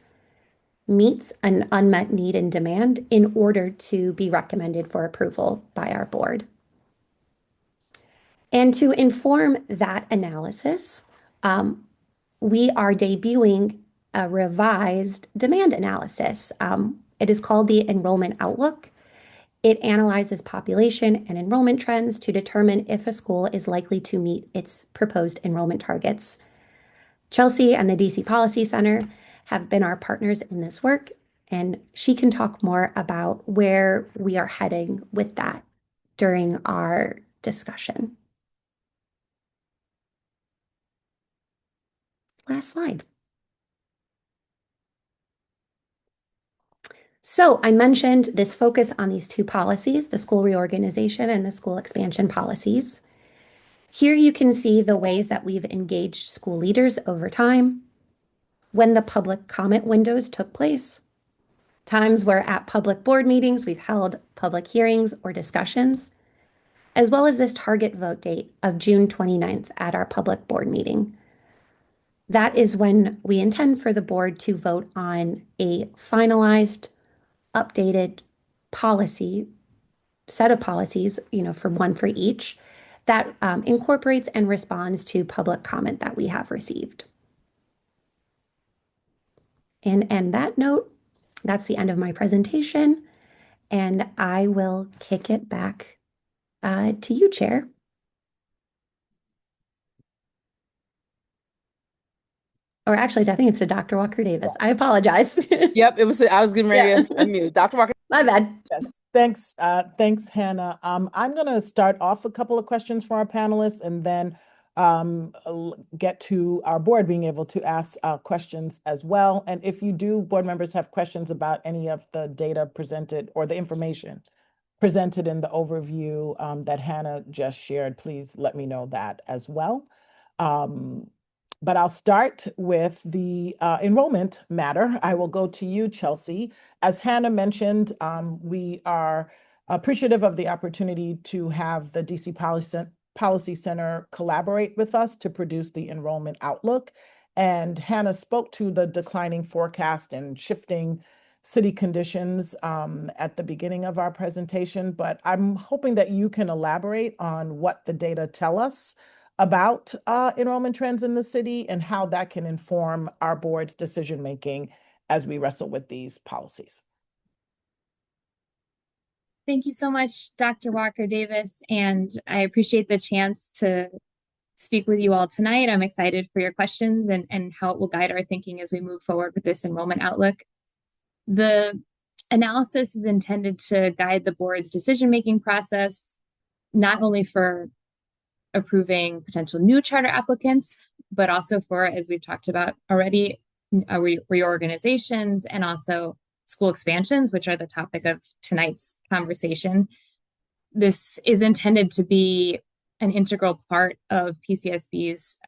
Speaker 7: meets an unmet need and demand in order to be recommended for approval by our board. And to inform that analysis, we are debuting a revised demand analysis. It is called the Enrollment Outlook. It analyzes population and enrollment trends to determine if a school is likely to meet its proposed enrollment targets. Chelsea and the DC Policy Center have been our partners in this work, and she can talk more about where we are heading with that during our discussion. Last slide. So I mentioned this focus on these two policies, the school reorganization and the school expansion policies. Here you can see the ways that we've engaged school leaders over time, when the public comment windows took place, times where at public board meetings we've held public hearings or discussions, as well as this target vote date of June 29th at our public board meeting. That is when we intend for the board to vote on a finalized, updated policy, set of policies, for one for each, that incorporates and responds to public comment that we have received. And that note, that's the end of my presentation, and I will kick it back to you, Chair. Or actually, I think it's to Dr. Walker Davis. I apologize.
Speaker 1: Yep, it was. I was getting ready to unmute. Dr. Walker.
Speaker 7: My bad.
Speaker 2: Yes, thanks, Hannah. I'm going to start off a couple of questions for our panelists and then get to our board being able to ask questions as well. And if you do, board members have questions about any of the data presented or the information presented in the overview that Hannah just shared, please let me know that as well. But I'll start with the enrollment matter. I will go to you, Chelsea. As Hannah mentioned, we are appreciative of the opportunity to have the DC Policy Center collaborate with us to produce the enrollment outlook. And Hannah spoke to the declining forecast and shifting city conditions at the beginning of our presentation, but I'm hoping that you can elaborate on what the data tell us about enrollment trends in the city and how that can inform our board's decision-making as we wrestle with these policies.
Speaker 8: Thank you so much, Dr. Walker Davis, and I appreciate the chance to speak with you all tonight. I'm excited for your questions and how it will guide our thinking as we move forward with this enrollment outlook. The analysis is intended to guide the board's decision-making process, not only for approving potential new charter applicants, but also for, as we've talked about already, reorganizations and also school expansions, which are the topic of tonight's conversation. This is intended to be an integral part of PCSB's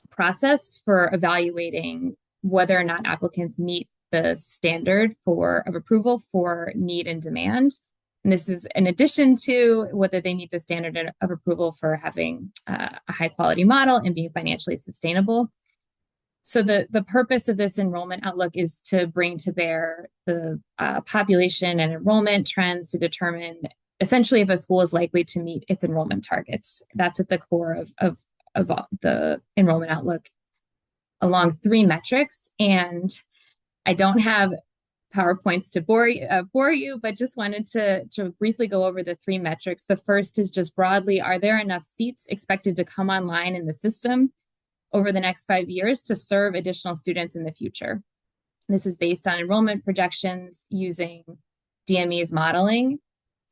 Speaker 8: process for evaluating whether or not applicants meet the standard of approval for need and demand. And this is in addition to whether they meet the standard of approval for having a high quality model and being financially sustainable. So the purpose of this enrollment outlook is to bring to bear the population and enrollment trends to determine essentially if a school is likely to meet its enrollment targets. That's at the core of the enrollment outlook along three metrics. And I don't have PowerPoints to bore you, but just wanted to briefly go over the three metrics. The first is just broadly, are there enough seats expected to come online in the system over the next 5 years to serve additional students in the future. This is based on enrollment projections using DME's modeling.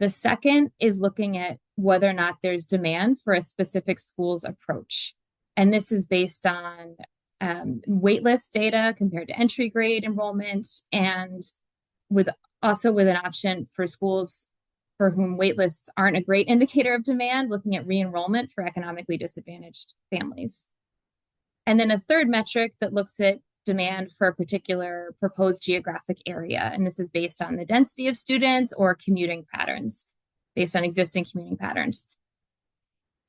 Speaker 8: The second is looking at whether or not there's demand for a specific school's approach. And this is based on waitlist data compared to entry grade enrollment, and with an option for schools for whom waitlists aren't a great indicator of demand, looking at re-enrollment for economically disadvantaged families. And then a third metric that looks at demand for a particular proposed geographic area. And this is based on the density of students or commuting patterns, based on existing commuting patterns.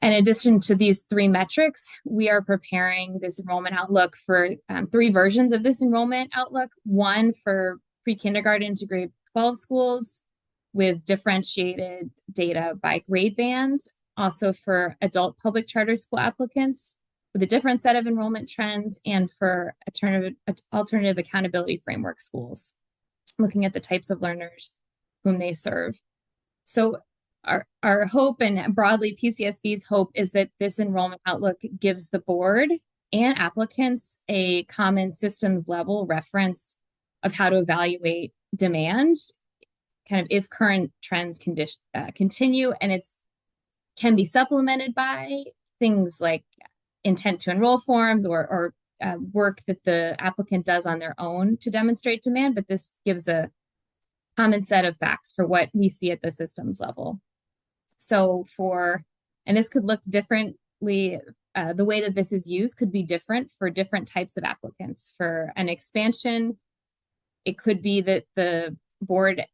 Speaker 8: In addition to these three metrics, we are preparing this enrollment outlook for three versions of this enrollment outlook. One for pre-kindergarten to grade 12 schools with differentiated data by grade bands, also for adult public charter school applicants with a different set of enrollment trends, and for alternative accountability framework schools, looking at the types of learners whom they serve. So our hope, and broadly PCSB's hope, is that this enrollment outlook gives the board and applicants a common systems level reference of how to evaluate demands, kind of if current trends continue, and it's can be supplemented by things like intent to enroll forms or work that the applicant does on their own to demonstrate demand. But this gives a common set of facts for what we see at the systems level. So and this could look differently, the way that this is used could be different for different types of applicants. For an expansion, it could be that the board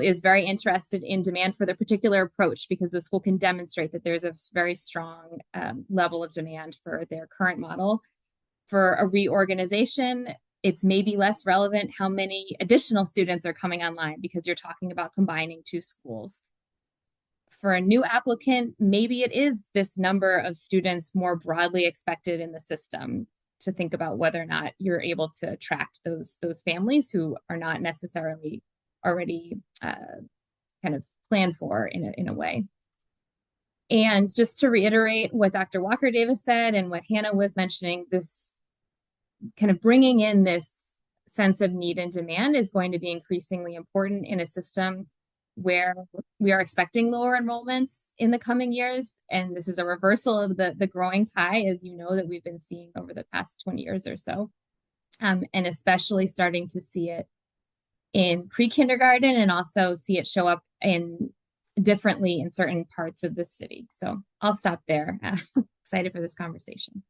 Speaker 8: is very interested in demand for the particular approach because the school can demonstrate that there's a very strong level of demand for their current model. For a reorganization, it's maybe less relevant how many additional students are coming online because you're talking about combining two schools. For a new applicant, maybe it is this number of students more broadly expected in the system to think about whether or not you're able to attract those families who are not necessarily already kind of planned for in a way. And just to reiterate what Dr. Walker Davis said and what Hannah was mentioning, this kind of bringing in this sense of need and demand is going to be increasingly important in a system where we are expecting lower enrollments in the coming years. And this is a reversal of the growing pie, as you know, that we've been seeing over the past 20 years or so. And especially starting to see it in pre-kindergarten and also see it show up differently in certain parts of the city. So I'll stop there. Excited for this conversation.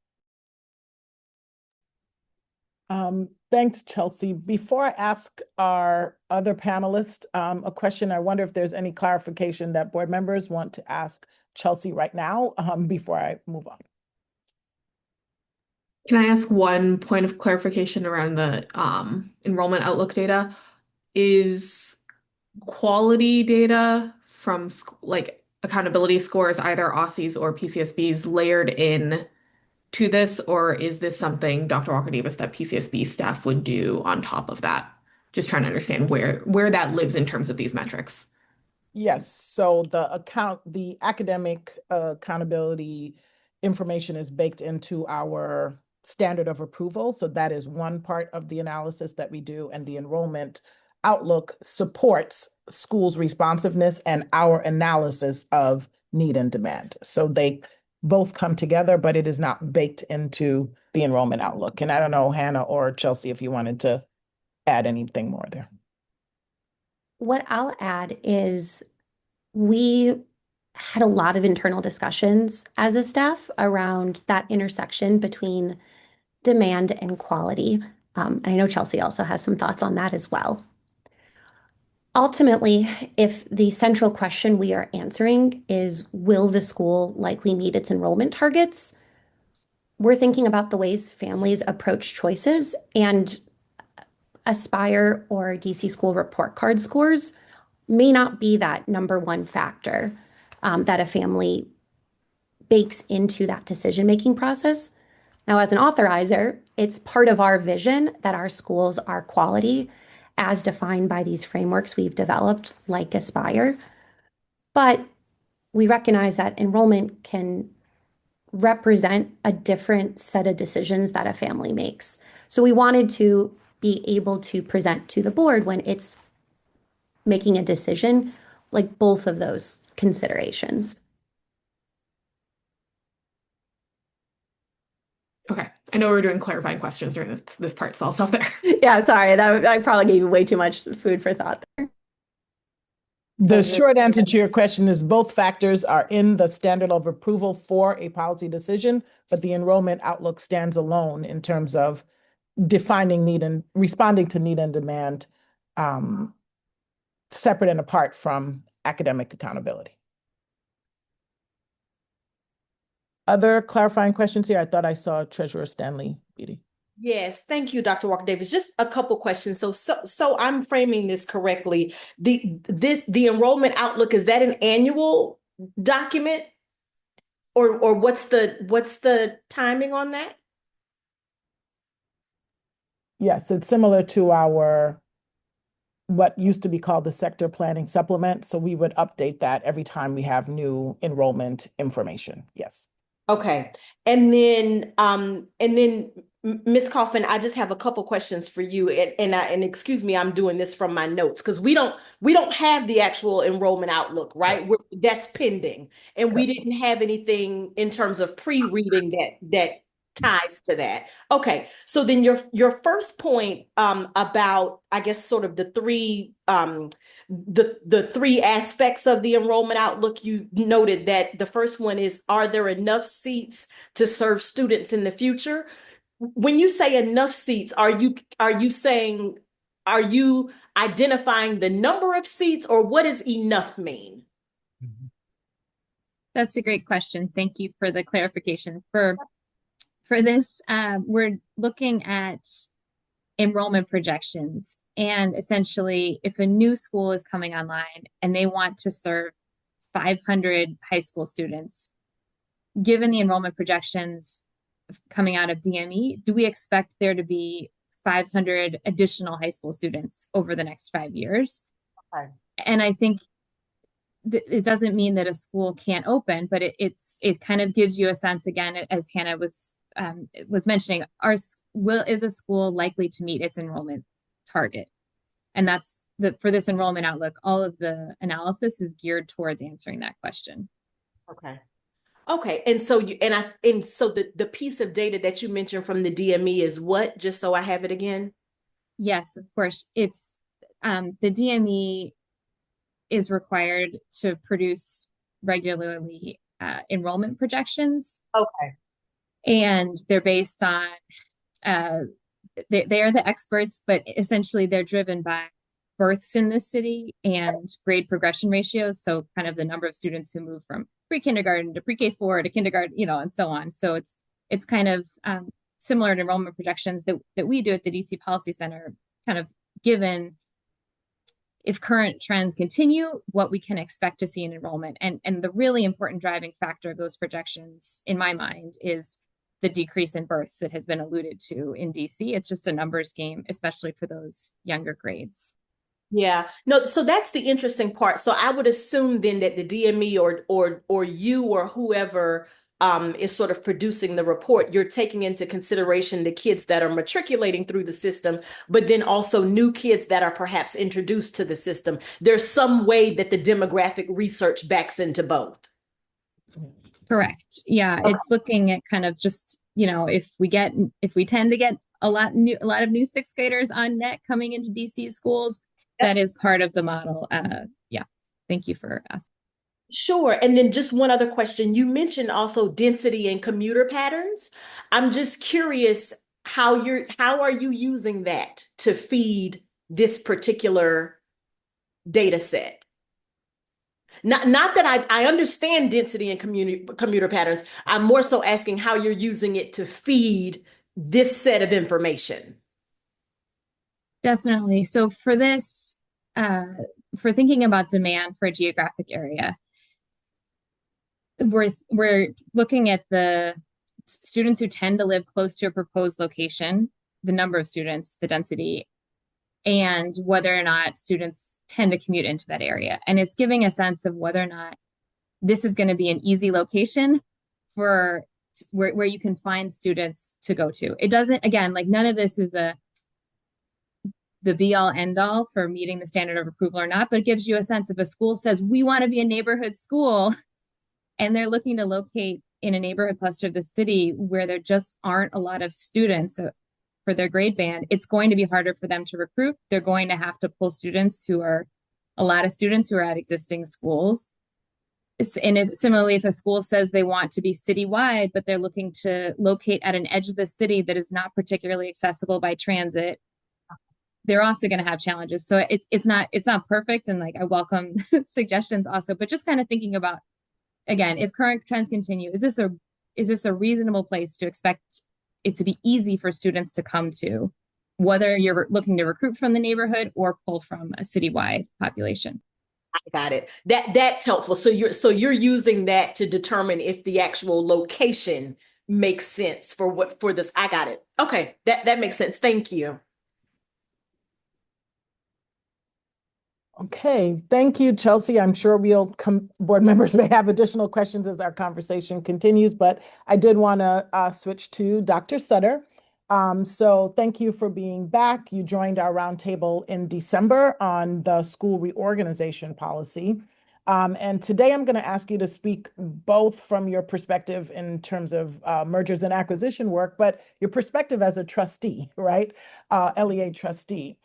Speaker 2: Thanks, Chelsea. Before I ask our other panelists a question, I wonder if there's any clarification that board members want to ask Chelsea right now before I move on.
Speaker 9: Can I ask one point of clarification around the enrollment outlook data? Is quality data from like accountability scores, either OSCEs or PCSBs, layered in to this, or is this something, Dr. Walker Davis, that PCSB staff would do on top of that? Just trying to understand where that lives in terms of these metrics.
Speaker 2: Yes, so the academic accountability information is baked into our standard of approval. So that is one part of the analysis that we do, and the enrollment outlook supports schools' responsiveness and our analysis of need and demand. So they both come together, but it is not baked into the enrollment outlook. And I don't know, Hannah or Chelsea, if you wanted to add anything more there.
Speaker 7: What I'll add is we had a lot of internal discussions as a staff around that intersection between demand and quality. I know Chelsea also has some thoughts on that as well. Ultimately, if the central question we are answering is, will the school likely meet its enrollment targets? We're thinking about the ways families approach choices, and Aspire or DC School report card scores may not be that number one factor that a family bakes into that decision-making process. Now, as an authorizer, it's part of our vision that our schools are quality as defined by these frameworks we've developed, like Aspire. But we recognize that enrollment can represent a different set of decisions that a family makes. So we wanted to be able to present to the board when it's making a decision, like both of those considerations.
Speaker 9: Okay. I know we're doing clarifying questions during this part, so I'll stop there.
Speaker 7: Yeah, sorry, I probably gave you way too much food for thought there.
Speaker 2: The short answer to your question is both factors are in the standard of approval for a policy decision, but the enrollment outlook stands alone in terms of defining need and responding to need and demand, separate and apart from academic accountability. Other clarifying questions here? I thought I saw Treasurer Stanley Beatty.
Speaker 10: Yes, thank you, Dr. Walker Davis. Just a couple questions. So I'm framing this correctly. The enrollment outlook, is that an annual document, or what's the timing on that?
Speaker 2: Yes, it's similar to our what used to be called the sector planning supplement. So we would update that every time we have new enrollment information. Yes.
Speaker 10: Okay. And then Ms. Coffin, I just have a couple questions for you. And excuse me, I'm doing this from my notes because we don't have the actual enrollment outlook, right? That's pending. And we didn't have anything in terms of pre-reading that ties to that. Okay. So then your first point about, I guess, sort of the three aspects of the enrollment outlook, you noted that the first one is, are there enough seats to serve students in the future? When you say enough seats, are you identifying the number of seats, or what does enough mean?
Speaker 8: That's a great question. Thank you for the clarification. For this, we're looking at enrollment projections. And essentially, if a new school is coming online and they want to serve 500 high school students, given the enrollment projections coming out of DME, do we expect there to be 500 additional high school students over the next 5 years?
Speaker 10: Okay.
Speaker 8: And I think it doesn't mean that a school can't open, but it kind of gives you a sense, again, as Hannah was mentioning, is a school likely to meet its enrollment target? And that's for this enrollment outlook, all of the analysis is geared towards answering that question.
Speaker 10: Okay. Okay. And so the piece of data that you mentioned from the DME is what? Just so I have it again.
Speaker 8: Yes, of course. It's the DME is required to produce regularly enrollment projections.
Speaker 10: Okay.
Speaker 8: And they're based on they are the experts, but essentially they're driven by births in the city and grade progression ratios. So kind of the number of students who move from pre-kindergarten to pre-K4 to kindergarten, and so on. So it's kind of similar to enrollment projections that we do at the DC Policy Center, kind of given if current trends continue, what we can expect to see in enrollment. And the really important driving factor of those projections, in my mind, is the decrease in births that has been alluded to in DC. It's just a numbers game, especially for those younger grades.
Speaker 10: Yeah, no, so that's the interesting part. So I would assume then that the DME or you or whoever is sort of producing the report, you're taking into consideration the kids that are matriculating through the system, but then also new kids that are perhaps introduced to the system. There's some way that the demographic research backs into both.
Speaker 8: Correct. Yeah, it's looking at kind of just, if we tend to get a lot of new sixth graders on net coming into DC schools, that is part of the model. Yeah, thank you for asking.
Speaker 10: Sure. And then just one other question. You mentioned also density and commuter patterns. I'm just curious how are you using that to feed this particular data set? Not that I understand density and commuter patterns. I'm more so asking how you're using it to feed this set of information.
Speaker 8: Definitely. So for this, for thinking about demand for a geographic area, we're looking at the students who tend to live close to a proposed location, the number of students, the density, and whether or not students tend to commute into that area. And it's giving a sense of whether or not this is going to be an easy location for where you can find students to go to. It doesn't, again, like none of this is the be all end all for meeting the standard of approval or not, but it gives you a sense if a school says we want to be a neighborhood school and they're looking to locate in a neighborhood cluster of the city where there just aren't a lot of students for their grade band, it's going to be harder for them to recruit. They're going to have to pull students who are a lot of students who are at existing schools. And similarly, if a school says they want to be citywide, but they're looking to locate at an edge of the city that is not particularly accessible by transit, they're also going to have challenges. So it's not perfect, and like I welcome suggestions also, but just kind of thinking about, again, if current trends continue, is this a reasonable place to expect it to be easy for students to come to, whether you're looking to recruit from the neighborhood or pull from a citywide population?
Speaker 10: I got it. That's helpful. So you're using that to determine if the actual location makes sense for this. I got it. Okay, that makes sense. Thank you.
Speaker 2: Okay, thank you, Chelsea. I'm sure board members may have additional questions as our conversation continues, but I did want to switch to Dr. Sutter. So thank you for being back. You joined our roundtable in December on the school reorganization policy. And today I'm going to ask you to speak both from your perspective in terms of mergers and acquisition work, but your perspective as a trustee, right? LEA trustee.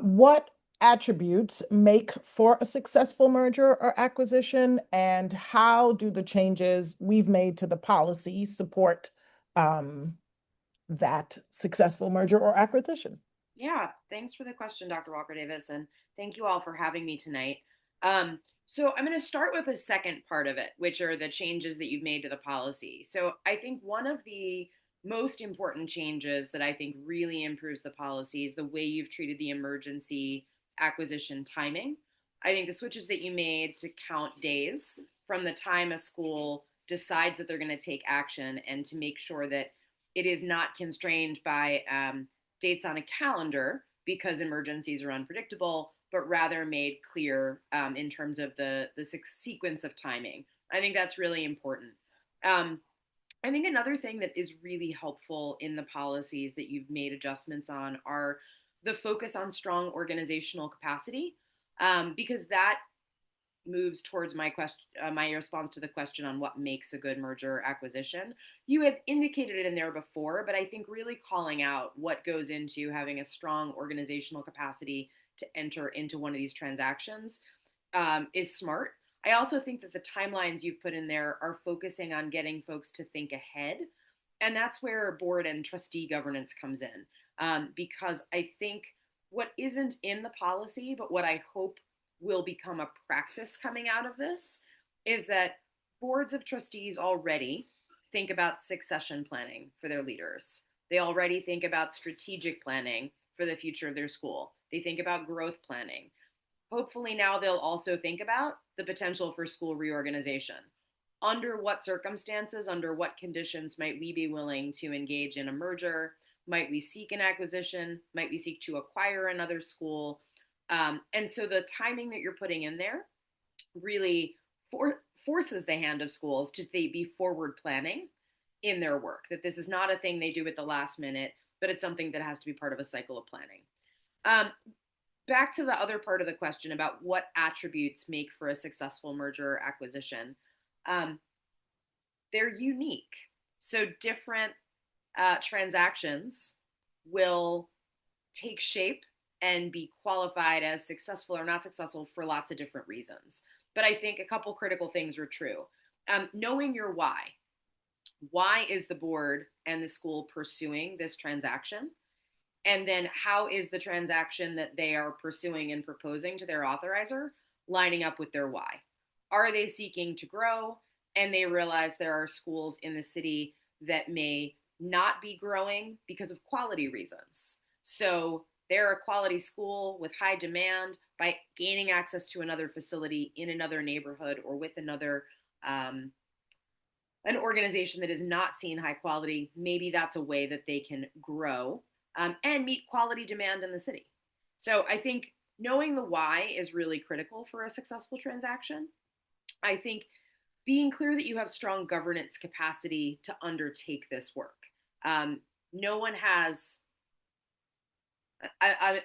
Speaker 2: What attributes make for a successful merger or acquisition, and how do the changes we've made to the policy support that successful merger or acquisition?
Speaker 11: Yeah, thanks for the question, Dr. Walker Davis, and thank you all for having me tonight. So I'm going to start with the second part of it, which are the changes that you've made to the policy. So I think one of the most important changes that I think really improves the policy is the way you've treated the emergency acquisition timing. I think the switches that you made to count days from the time a school decides that they're going to take action and to make sure that it is not constrained by dates on a calendar because emergencies are unpredictable, but rather made clear in terms of the sequence of timing. I think that's really important. I think another thing that is really helpful in the policies that you've made adjustments on are the focus on strong organizational capacity, because that moves towards my question, my response to the question on what makes a good merger acquisition. You had indicated it in there before, but I think really calling out what goes into having a strong organizational capacity to enter into one of these transactions is smart. I also think that the timelines you've put in there are focusing on getting folks to think ahead. And that's where board and trustee governance comes in. Because I think what isn't in the policy, but what I hope will become a practice coming out of this, is that boards of trustees already think about succession planning for their leaders. They already think about strategic planning for the future of their school. They think about growth planning. Hopefully now they'll also think about the potential for school reorganization. Under what circumstances, under what conditions might we be willing to engage in a merger? Might we seek an acquisition? Might we seek to acquire another school? And so the timing that you're putting in there really forces the hand of schools to be forward planning in their work, that this is not a thing they do at the last minute, but it's something that has to be part of a cycle of planning. Back to the other part of the question about what attributes make for a successful merger or acquisition. They're unique. So different transactions will take shape and be qualified as successful or not successful for lots of different reasons. But I think a couple critical things are true. Knowing your why. Why is the board and the school pursuing this transaction? And then how is the transaction that they are pursuing and proposing to their authorizer lining up with their why? Are they seeking to grow and they realize there are schools in the city that may not be growing because of quality reasons? So they're a quality school with high demand. By gaining access to another facility in another neighborhood or with another an organization that is not seeing high quality, maybe that's a way that they can grow and meet quality demand in the city. So I think knowing the why is really critical for a successful transaction. I think being clear that you have strong governance capacity to undertake this work. No one has, I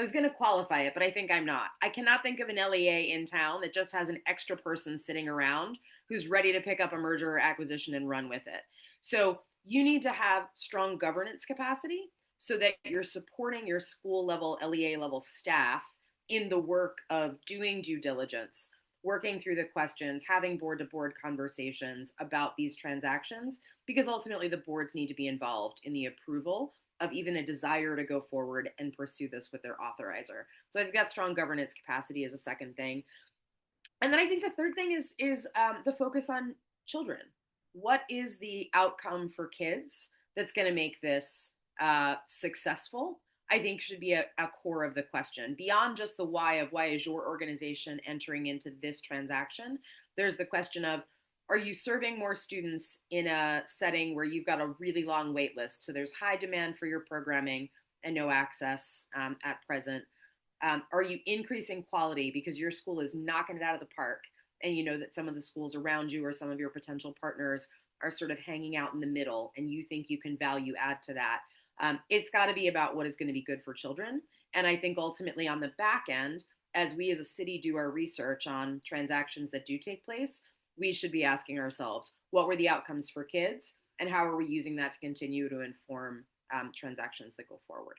Speaker 11: was going to qualify it, but I think I'm not. I cannot think of an LEA in town that just has an extra person sitting around who's ready to pick up a merger or acquisition and run with it. So you need to have strong governance capacity so that you're supporting your school level, LEA level staff in the work of doing due diligence, working through the questions, having board to board conversations about these transactions, because ultimately the boards need to be involved in the approval of even a desire to go forward and pursue this with their authorizer. So I think that strong governance capacity is a second thing. And then I think the third thing is the focus on children. What is the outcome for kids that's going to make this successful? I think should be a core of the question. Beyond just the why of why is your organization entering into this transaction, there's the question of, are you serving more students in a setting where you've got a really long wait list? So there's high demand for your programming and no access at present. Are you increasing quality because your school is knocking it out of the park and you know that some of the schools around you or some of your potential partners are sort of hanging out in the middle and you think you can value add to that? It's got to be about what is going to be good for children. And I think ultimately on the back end, as we as a city do our research on transactions that do take place, we should be asking ourselves, what were the outcomes for kids and how are we using that to continue to inform transactions that go forward?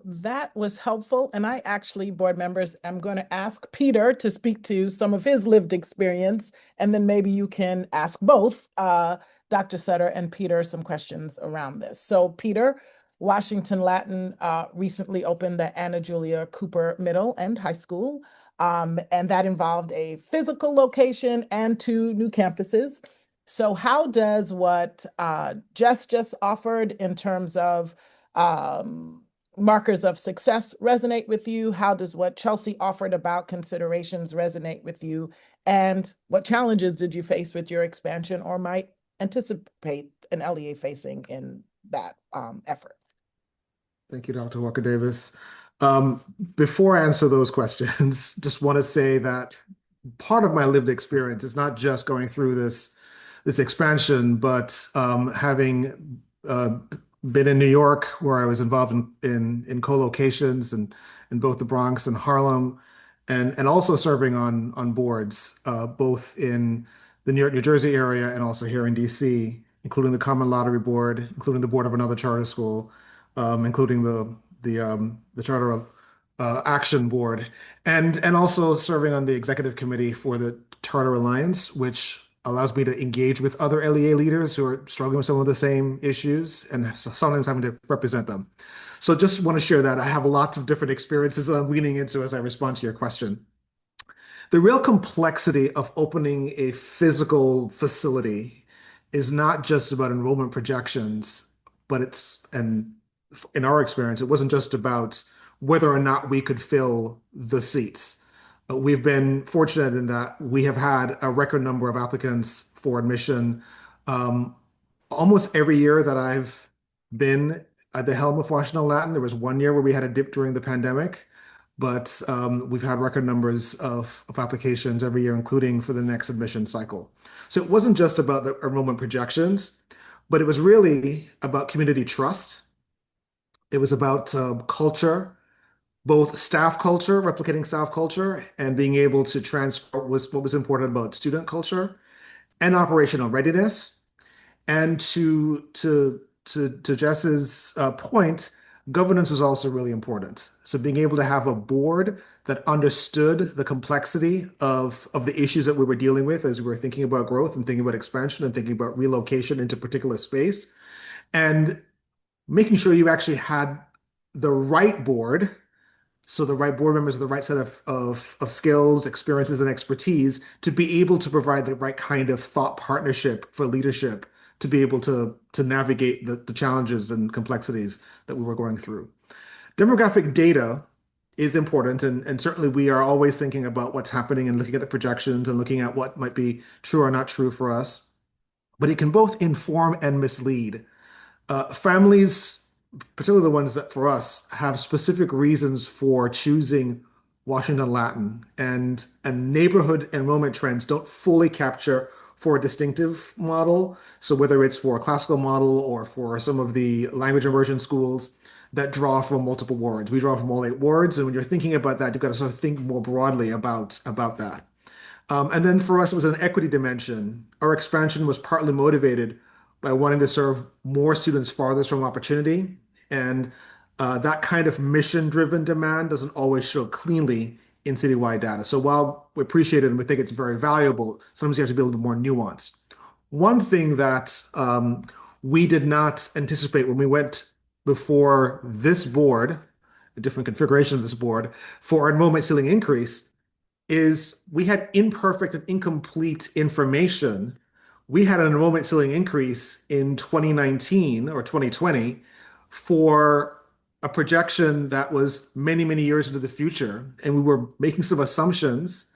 Speaker 2: That was helpful. And I actually, board members, am going to ask Peter to speak to some of his lived experience. And then maybe you can ask both Dr. Sutter and Peter some questions around this. So Peter, Washington Latin recently opened the Anna Julia Cooper Middle and High School. And that involved a physical location and 2 new campuses. So how does what Jess just offered in terms of markers of success resonate with you? How does what Chelsea offered about considerations resonate with you? And what challenges did you face with your expansion or might anticipate an LEA facing in that effort?
Speaker 12: Thank you, Dr. Walker Davis. Um, Before I answer those questions, just want to say that part of my lived experience is not just going through this expansion, but having been in New York, where I was involved in co-locations and in both the Bronx and Harlem, and also serving on boards, both in the New York, New Jersey area and also here in DC, including the Common Lottery Board, including the board of another charter school, including the Charter Action Board, and also serving on the executive committee for the Charter Alliance, which allows me to engage with other LEA leaders who are struggling with some of the same issues and sometimes having to represent them. So just want to share that. I have lots of different experiences that I'm leaning into as I respond to your question. The real complexity of opening a physical facility is not just about enrollment projections, but and in our experience, it wasn't just about whether or not we could fill the seats. We've been fortunate in that we have had a record number of applicants for admission. Um, Almost every year that I've been at the helm of Washington Latin, there was one year where we had a dip during the pandemic, but we've had record numbers of applications every year, including for the next admission cycle. So it wasn't just about the enrollment projections, but it was really about community trust. It was about culture, both staff culture, replicating staff culture, and being able to transfer what was important about student culture and operational readiness. And to Jess's point, governance was also really important. So being able to have a board that understood the complexity of the issues that we were dealing with as we were thinking about growth and thinking about expansion and thinking about relocation into particular space, and making sure you actually had the right board, so the right board members with the right set of skills, experiences, and expertise to be able to provide the right kind of thought partnership for leadership to be able to navigate the challenges and complexities that we were going through. Demographic data is important, and certainly we are always thinking about what's happening and looking at the projections and looking at what might be true or not true for us. But it can both inform and mislead. Families, particularly the ones that for us have specific reasons for choosing Washington Latin, and neighborhood enrollment trends don't fully capture for a distinctive model. So whether it's for a classical model or for some of the language immersion schools that draw from multiple wards, we draw from all 8 wards. And when you're thinking about that, you've got to sort of think more broadly about that. And then for us, it was an equity dimension. Our expansion was partly motivated by wanting to serve more students farthest from opportunity. And that kind of mission-driven demand doesn't always show cleanly in citywide data. So while we appreciate it and we think it's very valuable, sometimes you have to be a little bit more nuanced. One thing that we did not anticipate when we went before this board, a different configuration of this board, for enrollment ceiling increase is we had imperfect and incomplete information. We had an enrollment ceiling increase in 2019 or 2020 for a projection that was many, many years into the future. And we were making some assumptions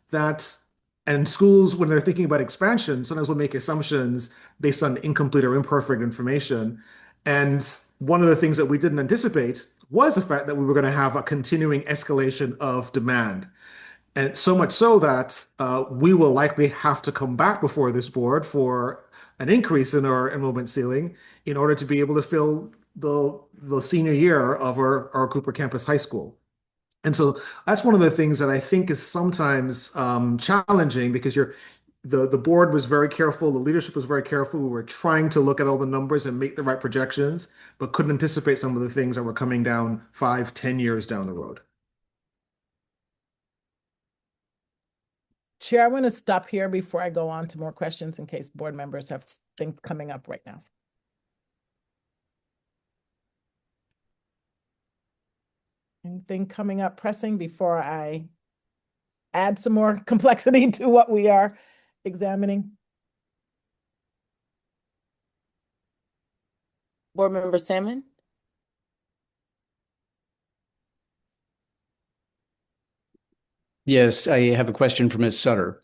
Speaker 12: that, and schools, when they're thinking about expansion, sometimes will make assumptions based on incomplete or imperfect information. And one of the things that we didn't anticipate was the fact that we were going to have a continuing escalation of demand. And so much so that we will likely have to come back before this board for an increase in our enrollment ceiling in order to be able to fill the senior year of our Cooper Campus High School. And so that's one of the things that I think is sometimes challenging because the board was very careful, the leadership was very careful. We were trying to look at all the numbers and make the right projections, but couldn't anticipate some of the things that were coming down 5, 10 years down the road.
Speaker 2: Chair, I want to stop here before I go on to more questions in case board members have things coming up right now. Anything coming up pressing before I add some more complexity to what we are examining?
Speaker 1: Board Member Salmon?
Speaker 13: Yes, I have a question for Ms. Sutter.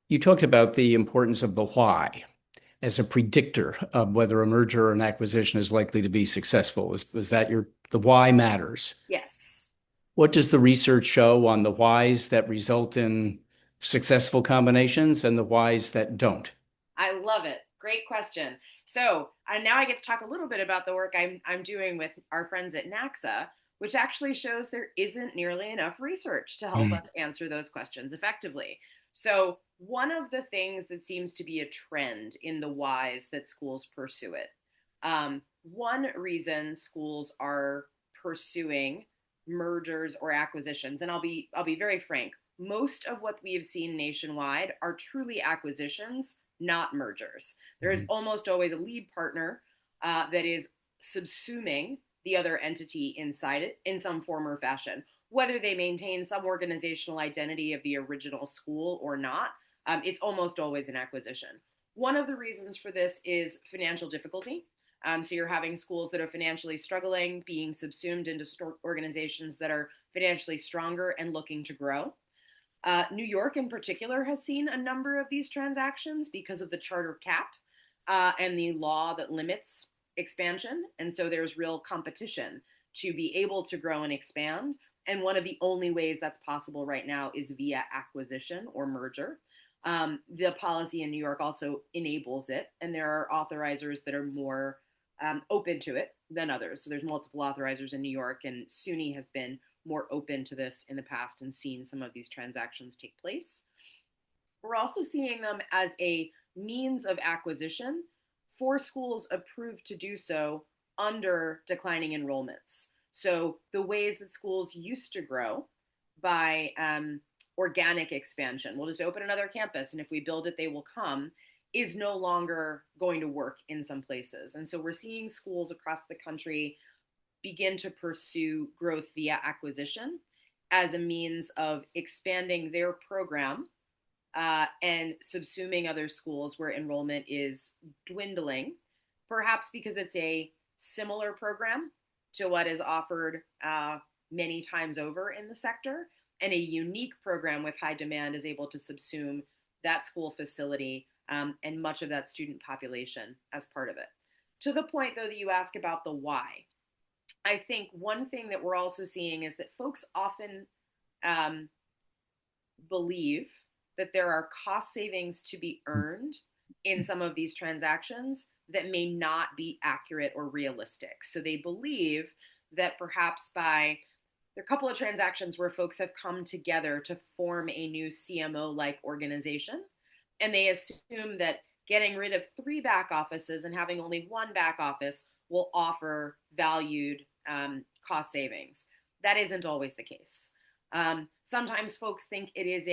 Speaker 13: You talked about the importance of the why as a predictor of whether a merger or an acquisition is likely to be successful. Was that the why matters?
Speaker 11: Yes.
Speaker 13: What does the research show on the whys that result in successful combinations and the whys that don't?
Speaker 11: I love it. Great question. So now I get to talk a little bit about the work I'm doing with our friends at NACSA, which actually shows there isn't nearly enough research to help us answer those questions effectively. So one of the things that seems to be a trend in the whys that schools pursue it. One reason schools are pursuing mergers or acquisitions, and I'll be very frank, most of what we have seen nationwide are truly acquisitions, not mergers. There is almost always a lead partner that is subsuming the other entity inside it in some form or fashion, whether they maintain some organizational identity of the original school or not. It's almost always an acquisition. One of the reasons for this is financial difficulty. So you're having schools that are financially struggling, being subsumed into organizations that are financially stronger and looking to grow. New York in particular has seen a number of these transactions because of the charter cap and the law that limits expansion. And so there's real competition to be able to grow and expand. And one of the only ways that's possible right now is via acquisition or merger. The policy in New York also enables it, and there are authorizers that are more open to it than others. So there's multiple authorizers in New York, and SUNY has been more open to this in the past and seen some of these transactions take place. We're also seeing them as a means of acquisition for schools approved to do so under declining enrollments. So the ways that schools used to grow by organic expansion, we'll just open another campus, and if we build it, they will come, is no longer going to work in some places. And so we're seeing schools across the country begin to pursue growth via acquisition as a means of expanding their program and subsuming other schools where enrollment is dwindling, perhaps because it's a similar program to what is offered many times over in the sector, and a unique program with high demand is able to subsume that school facility and much of that student population as part of it. To the point, though, that you ask about the why, I think one thing that we're also seeing is that folks often um, believe that there are cost savings to be earned in some of these transactions that may not be accurate or realistic. So they believe that perhaps there are a couple of transactions where folks have come together to form a new CMO like organization. And they assume that getting rid of 3 back offices and having only 1 back office will offer valued cost savings. That isn't always the case. Sometimes folks think it is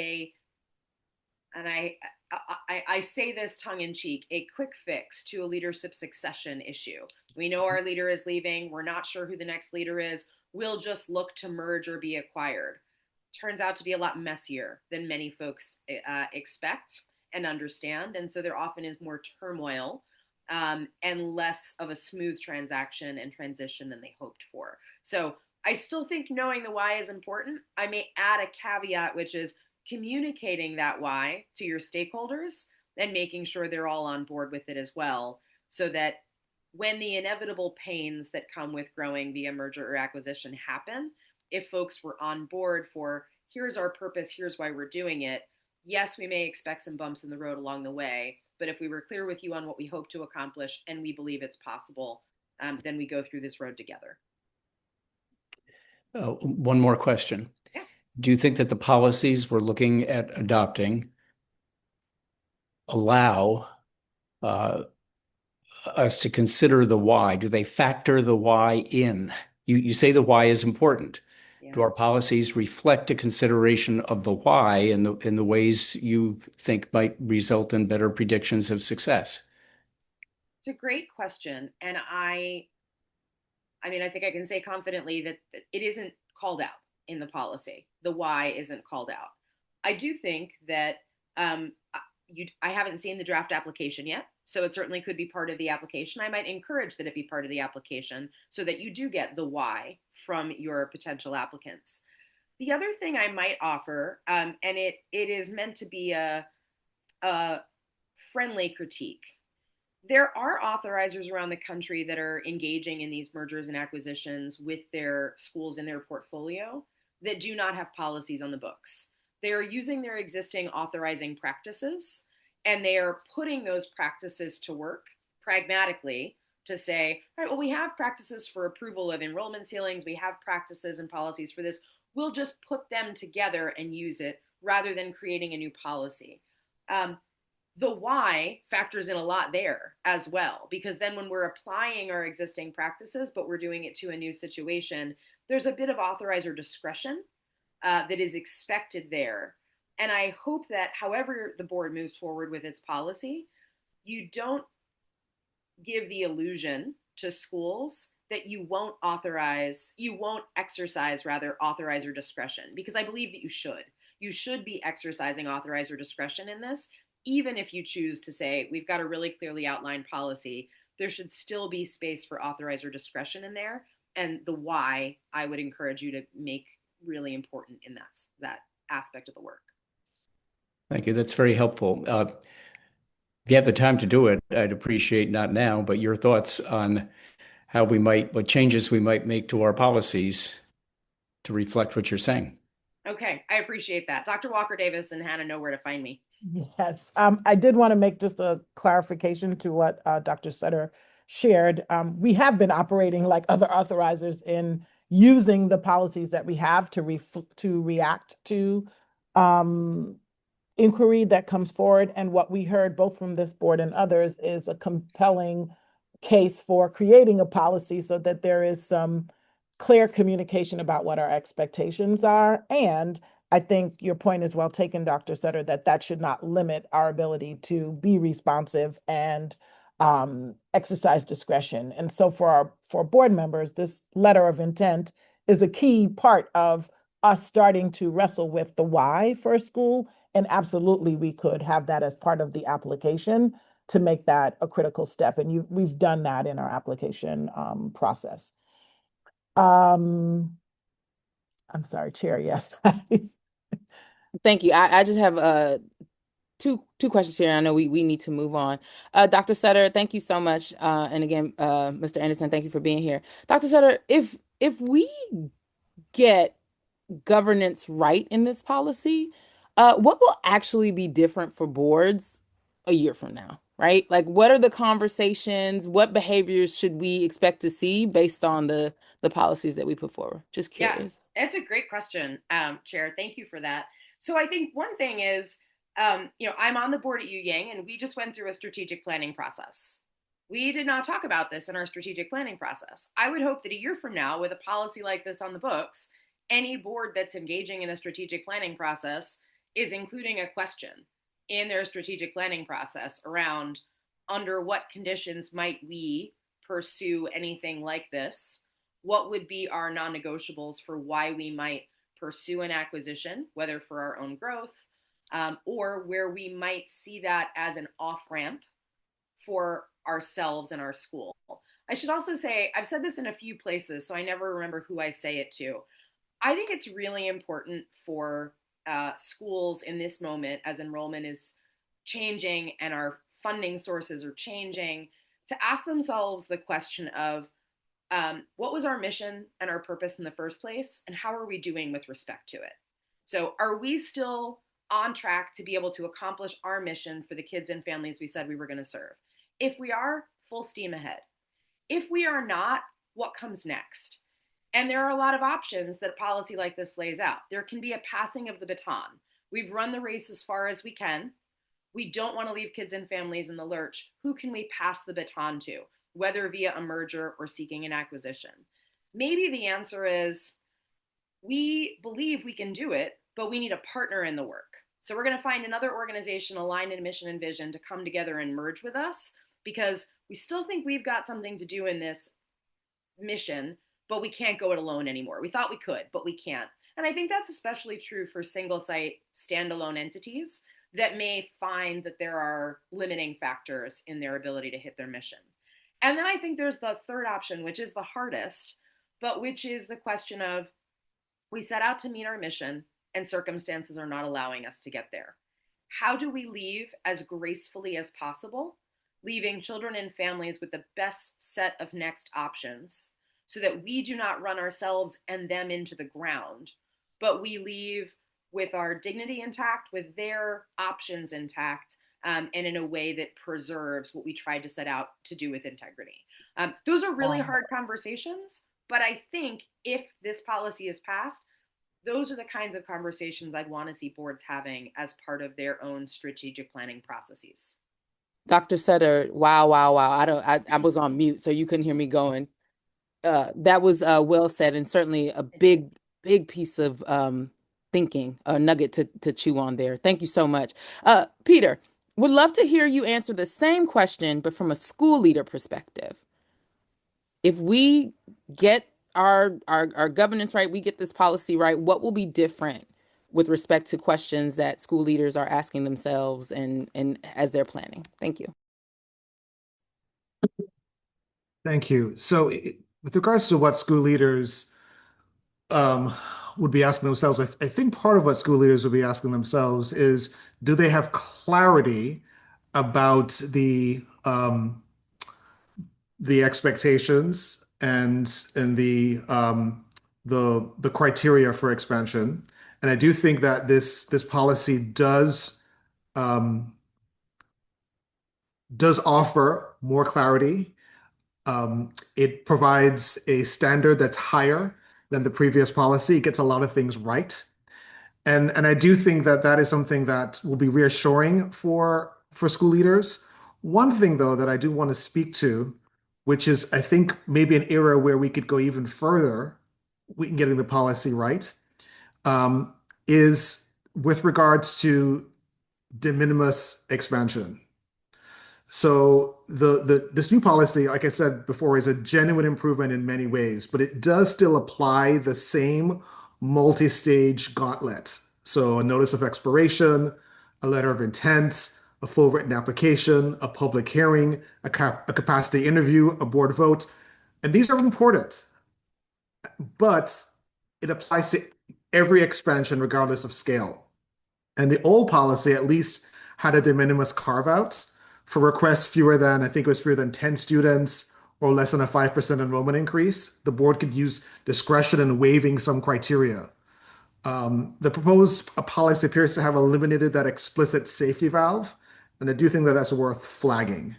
Speaker 11: and I say this tongue in cheek, a quick fix to a leadership succession issue. We know our leader is leaving. We're not sure who the next leader is. We'll just look to merge or be acquired. Turns out to be a lot messier than many folks expect and understand. And so there often is more turmoil and less of a smooth transaction and transition than they hoped for. So I still think knowing the why is important. I may add a caveat, which is communicating that why to your stakeholders and making sure they're all on board with it as well, so that when the inevitable pains that come with growing via merger or acquisition happen, if folks were on board for here's our purpose, here's why we're doing it, yes, we may expect some bumps in the road along the way, but if we were clear with you on what we hope to accomplish and we believe it's possible, then we go through this road together.
Speaker 13: One more question.
Speaker 11: Yeah.
Speaker 13: Do you think that the policies we're looking at adopting allow us to consider the why? Do they factor the why in? You say the why is important.
Speaker 11: Yeah.
Speaker 13: Do our policies reflect a consideration of the why in the ways you think might result in better predictions of success?
Speaker 11: It's a great question. And I mean, I think I can say confidently that it isn't called out in the policy. The why isn't called out. I do think that I haven't seen the draft application yet, so it certainly could be part of the application. I might encourage that it be part of the application so that you do get the why from your potential applicants. The other thing I might offer, and it is meant to be a friendly critique. There are authorizers around the country that are engaging in these mergers and acquisitions with their schools in their portfolio that do not have policies on the books. They are using their existing authorizing practices and they are putting those practices to work pragmatically to say, all right, well, we have practices for approval of enrollment ceilings, we have practices and policies for this. We'll just put them together and use it rather than creating a new policy. The why factors in a lot there as well, because then when we're applying our existing practices, but we're doing it to a new situation, there's a bit of authorizer discretion that is expected there. And I hope that however the board moves forward with its policy, you don't give the illusion to schools that you won't exercise rather authorizer discretion, because I believe that you should. You should be exercising authorizer discretion in this, even if you choose to say, we've got a really clearly outlined policy, there should still be space for authorizer discretion in there. And the why I would encourage you to make really important in that aspect of the work.
Speaker 13: Thank you. That's very helpful. If you have the time to do it, I'd appreciate not now, but your thoughts on what changes we might make to our policies to reflect what you're saying.
Speaker 11: Okay, I appreciate that. Dr. Walker Davis and Hannah know where to find me.
Speaker 2: Yes, I did want to make just a clarification to what Dr. Sutter shared. We have been operating like other authorizers in using the policies that we have to react to inquiry that comes forward. And what we heard both from this board and others is a compelling case for creating a policy so that there is some clear communication about what our expectations are. And I think your point is well taken, Dr. Sutter, that should not limit our ability to be responsive and exercise discretion. And so for board members, this letter of intent is a key part of us starting to wrestle with the why for a school. And absolutely, we could have that as part of the application to make that a critical step. And we've done that in our application process. I'm sorry, Chair, yes.
Speaker 1: Thank you. I just have two questions here. I know we need to move on. Dr. Sutter, thank you so much. And again, Mr. Anderson, thank you for being here. Dr. Sutter, if we get governance right in this policy, what will actually be different for boards a year from now, right? Like, what are the conversations? What behaviors should we expect to see based on the policies that we put forward? Just
Speaker 11: Yeah,
Speaker 1: curious.
Speaker 11: it's a great question, Chair. Thank you for that. So I think one thing is, I'm on the board at Yang, and we just went through a strategic planning process. We did not talk about this in our strategic planning process. I would hope that a year from now, with a policy like this on the books, any board that's engaging in a strategic planning process is including a question in their strategic planning process around under what conditions might we pursue anything like this, what would be our non-negotiables for why we might pursue an acquisition, whether for our own growth, or where we might see that as an off-ramp for ourselves and our school. I should also say, I've said this in a few places, so I never remember who I say it to. I think it's really important for schools in this moment, as enrollment is changing and our funding sources are changing, to ask themselves the question of what was our mission and our purpose in the first place, and how are we doing with respect to it? So, are we still on track to be able to accomplish our mission for the kids and families we said we were going to serve? If we are, full steam ahead. If we are not, what comes next? And there are a lot of options that a policy like this lays out. There can be a passing of the baton. We've run the race as far as we can. We don't want to leave kids and families in the lurch. Who can we pass the baton to, whether via a merger or seeking an acquisition? Maybe the answer is we believe we can do it, but we need a partner in the work. So we're going to find another organization aligned in mission and vision to come together and merge with us, because we still think we've got something to do in this mission, but we can't go it alone anymore. We thought we could, but we can't. And I think that's especially true for single site standalone entities that may find that there are limiting factors in their ability to hit their mission. And then I think there's the third option, which is the hardest, but which is the question of, we set out to meet our mission and circumstances are not allowing us to get there. How do we leave as gracefully as possible, leaving children and families with the best set of next options so that we do not run ourselves and them into the ground, but we leave with our dignity intact, with their options intact, and in a way that preserves what we tried to set out to do with integrity. Those are really hard conversations, but I think if this policy is passed, those are the kinds of conversations I'd want to see boards having as part of their own strategic planning processes.
Speaker 1: Dr. Sutter, wow, wow, wow. I was on mute, so you couldn't hear me going. That was well said, and certainly a big piece of thinking, a nugget to chew on there. Thank you so much. Peter, would love to hear you answer the same question, but from a school leader perspective. If we get our governance right, we get this policy right, what will be different with respect to questions that school leaders are asking themselves and as they're planning? Thank you.
Speaker 12: Thank you. So, with regards to what school leaders um, would be asking themselves, I think part of what school leaders would be asking themselves is, do they have clarity about the expectations and the criteria for expansion? And I do think that this policy um, does offer more clarity. It provides a standard that's higher than the previous policy. It gets a lot of things right. And I do think that that is something that will be reassuring for school leaders. One thing, though, that I do want to speak to, which is I think maybe an area where we could go even further in getting the policy right, um, is with regards to de minimis expansion. So this new policy, like I said before, is a genuine improvement in many ways, but it does still apply the same multi-stage gauntlet. So a notice of expiration, a letter of intent, a full written application, a public hearing, a capacity interview, a board vote. And these are important, but it applies to every expansion regardless of scale. And the old policy at least had a de minimis carve out for requests fewer than, I think it was fewer than 10 students or less than a 5% enrollment increase. The board could use discretion in waiving some criteria. The proposed policy appears to have eliminated that explicit safety valve, and I do think that that's worth flagging.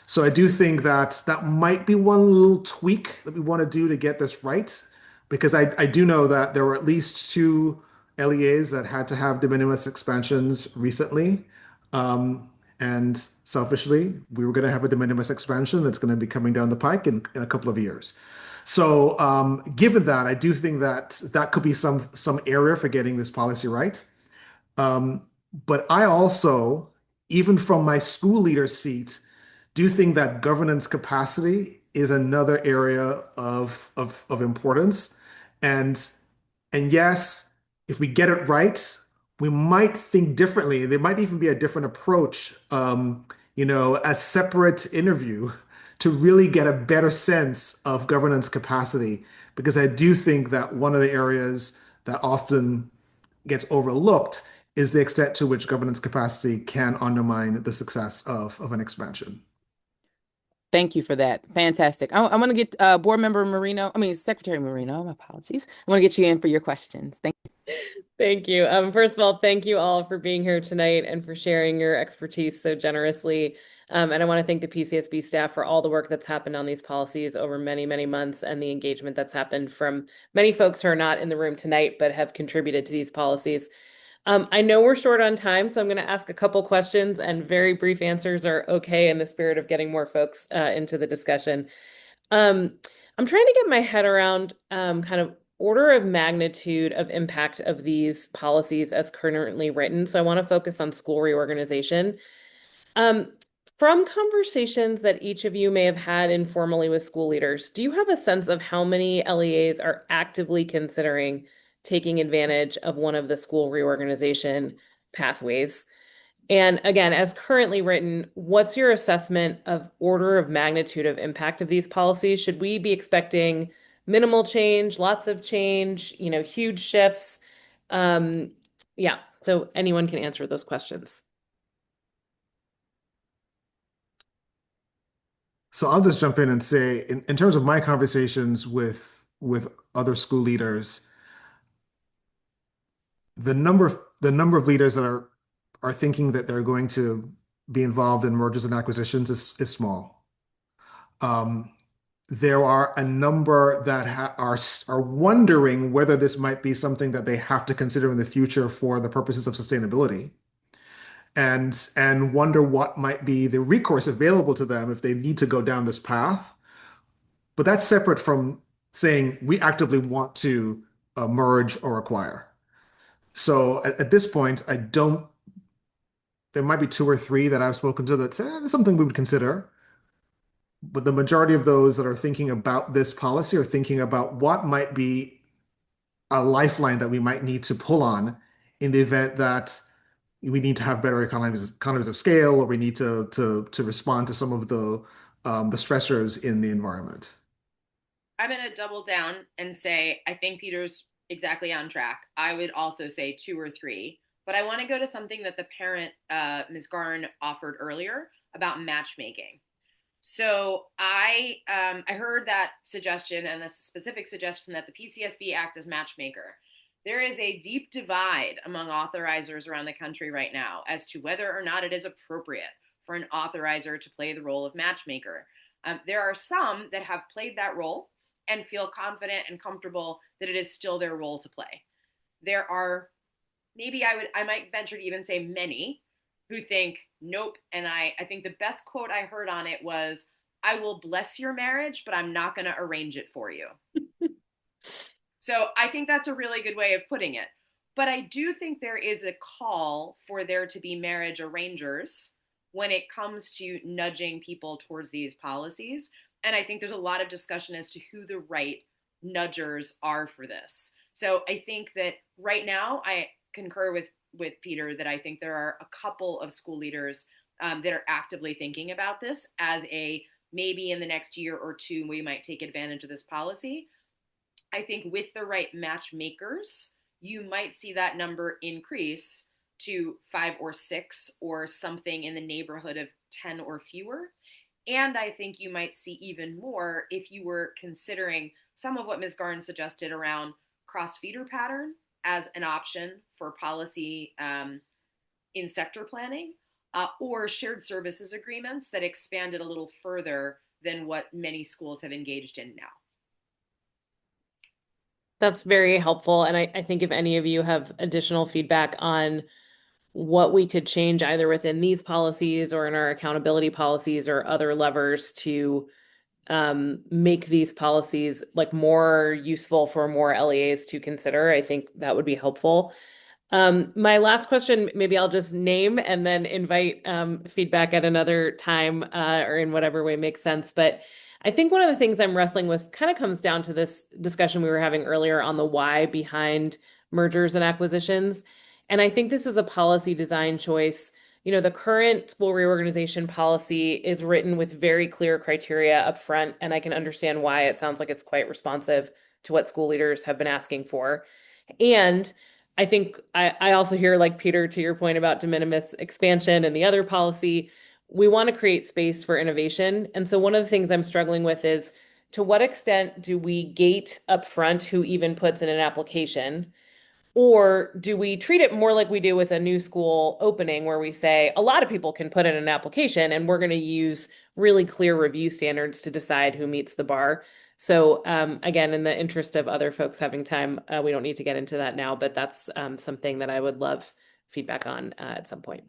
Speaker 12: So I do think that that might be one little tweak that we want to do to get this right, because I do know that there were at least two LEAs that had to have de minimis expansions recently. And selfishly, we were going to have a de minimis expansion that's going to be coming down the pike in a couple of years. So, given that, I do think that that could be some area for getting this policy right. Um, but I also, even from my school leader seat, do think that governance capacity is another area of importance. And and yes, if we get it right, we might think differently. There might even be a different approach, a separate interview to really get a better sense of governance capacity. Because I do think that one of the areas that often gets overlooked is the extent to which governance capacity can undermine the success of an expansion.
Speaker 1: Thank you for that. Fantastic. I'm going to get Board Member Marino, I mean, Secretary Marino, my apologies. I want to get you in for your questions. Thank you.
Speaker 14: Thank you. First of all, thank you all for being here tonight and for sharing your expertise so generously. And I want to thank the PCSB staff for all the work that's happened on these policies over many, many months and the engagement that's happened from many folks who are not in the room tonight but have contributed to these policies. I know we're short on time, so I'm going to ask a couple questions, and very brief answers are okay in the spirit of getting more folks into the discussion. I'm trying to get my head around kind of order of magnitude of impact of these policies as currently written. So I want to focus on school reorganization. Um, from conversations that each of you may have had informally with school leaders, do you have a sense of how many LEAs are actively considering taking advantage of one of the school reorganization pathways? And again, as currently written, what's your assessment of order of magnitude of impact of these policies? Should we be expecting minimal change, lots of change, huge shifts? Yeah, so anyone can answer those questions.
Speaker 12: So I'll just jump in and say, in terms of my conversations with other school leaders, the number of leaders that are thinking that they're going to be involved in mergers and acquisitions is small. Um, there are a number that are wondering whether this might be something that they have to consider in the future for the purposes of sustainability, and wonder what might be the recourse available to them if they need to go down this path. But that's separate from saying we actively want to merge or acquire. So at this point, I don't. There might be two or three that I've spoken to that say it's something we would consider. But the majority of those that are thinking about this policy are thinking about what might be a lifeline that we might need to pull on in the event that we need to have better economies of scale, or we need to respond to some of the stressors in the environment.
Speaker 11: I'm going to double down and say I think Peter's exactly on track. I would also say two or three, but I want to go to something that the parent, Ms. Garn, offered earlier about matchmaking. So I heard that suggestion and the specific suggestion that the PCSB act as matchmaker. There is a deep divide among authorizers around the country right now as to whether or not it is appropriate for an authorizer to play the role of matchmaker. There are some that have played that role and feel confident and comfortable that it is still their role to play. There are, maybe I might venture to even say many, who think nope. And I think the best quote I heard on it was, I will bless your marriage, but I'm not going to arrange it for you. So I think that's a really good way of putting it. But I do think there is a call for there to be marriage arrangers when it comes to nudging people towards these policies. And I think there's a lot of discussion as to who the right nudgers are for this. So I think that right now I concur with Peter that I think there are a couple of school leaders that are actively thinking about this as a maybe in the next year or two we might take advantage of this policy. I think with the right matchmakers, you might see that number increase to 5 or 6 or something in the neighborhood of 10 or fewer. And I think you might see even more if you were considering some of what Ms. Garn suggested around cross feeder pattern as an option for policy in sector planning, or shared services agreements that expand it a little further than what many schools have engaged in now.
Speaker 14: That's very helpful. And I think if any of you have additional feedback on what we could change either within these policies or in our accountability policies or other levers to make these policies like more useful for more LEAs to consider, I think that would be helpful. My last question, maybe I'll just name and then invite feedback at another time or in whatever way makes sense. But I think one of the things I'm wrestling with kind of comes down to this discussion we were having earlier on the why behind mergers and acquisitions. And I think this is a policy design choice. You know, the current school reorganization policy is written with very clear criteria up front, and I can understand why it sounds like it's quite responsive to what school leaders have been asking for. And I think I also hear, like Peter, to your point about de minimis expansion and the other policy, we want to create space for innovation. And so one of the things I'm struggling with is to what extent do we gate upfront who even puts in an application? Or do we treat it more like we do with a new school opening, where we say a lot of people can put in an application and we're going to use really clear review standards to decide who meets the bar? So again, in the interest of other folks having time, we don't need to get into that now, but that's something that I would love feedback on at some point.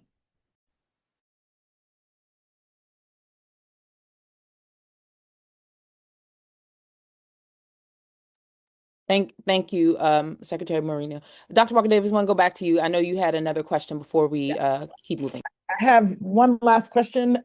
Speaker 1: Thank you, Secretary Marino. Dr. Walker Davis, want to go back to you. I know you had another question before we keep moving.
Speaker 2: I have one last question.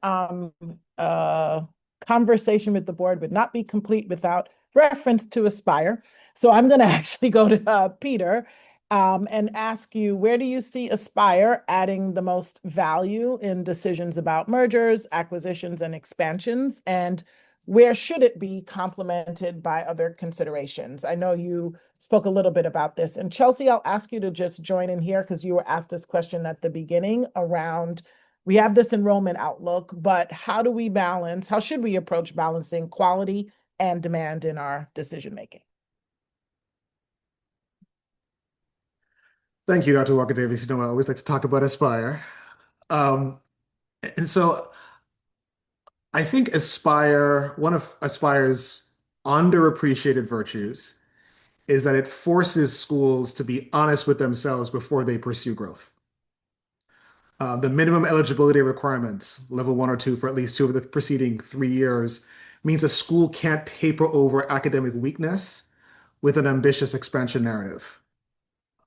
Speaker 2: Conversation with the board would not be complete without reference to Aspire. So I'm going to actually go to Peter and ask you, where do you see Aspire adding the most value in decisions about mergers, acquisitions, and expansions? And where should it be complemented by other considerations? I know you spoke a little bit about this. And Chelsea, I'll ask you to just join in here because you were asked this question at the beginning around, we have this enrollment outlook, but how do we balance, how should we approach balancing quality and demand in our decision making?
Speaker 12: Thank you, Dr. Walker Davis. You know, I always like to talk about Aspire. And so I think Aspire, one of Aspire's underappreciated virtues is that it forces schools to be honest with themselves before they pursue growth. The minimum eligibility requirements, level 1 or 2 for at least 2 of the preceding 3 years, means a school can't paper over academic weakness with an ambitious expansion narrative.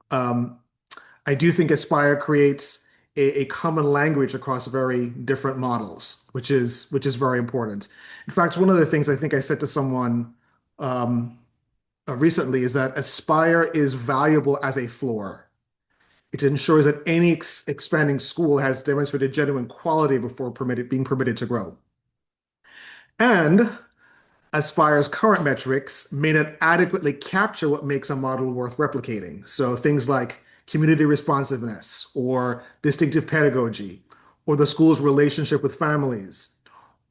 Speaker 12: I do think Aspire creates a common language across very different models, which is very important. In fact, one of the things I think I said to someone recently is that Aspire is valuable as a floor. It ensures that any expanding school has demonstrated genuine quality before being permitted to grow. And Aspire's current metrics may not adequately capture what makes a model worth replicating. So things like community responsiveness or distinctive pedagogy, or the school's relationship with families,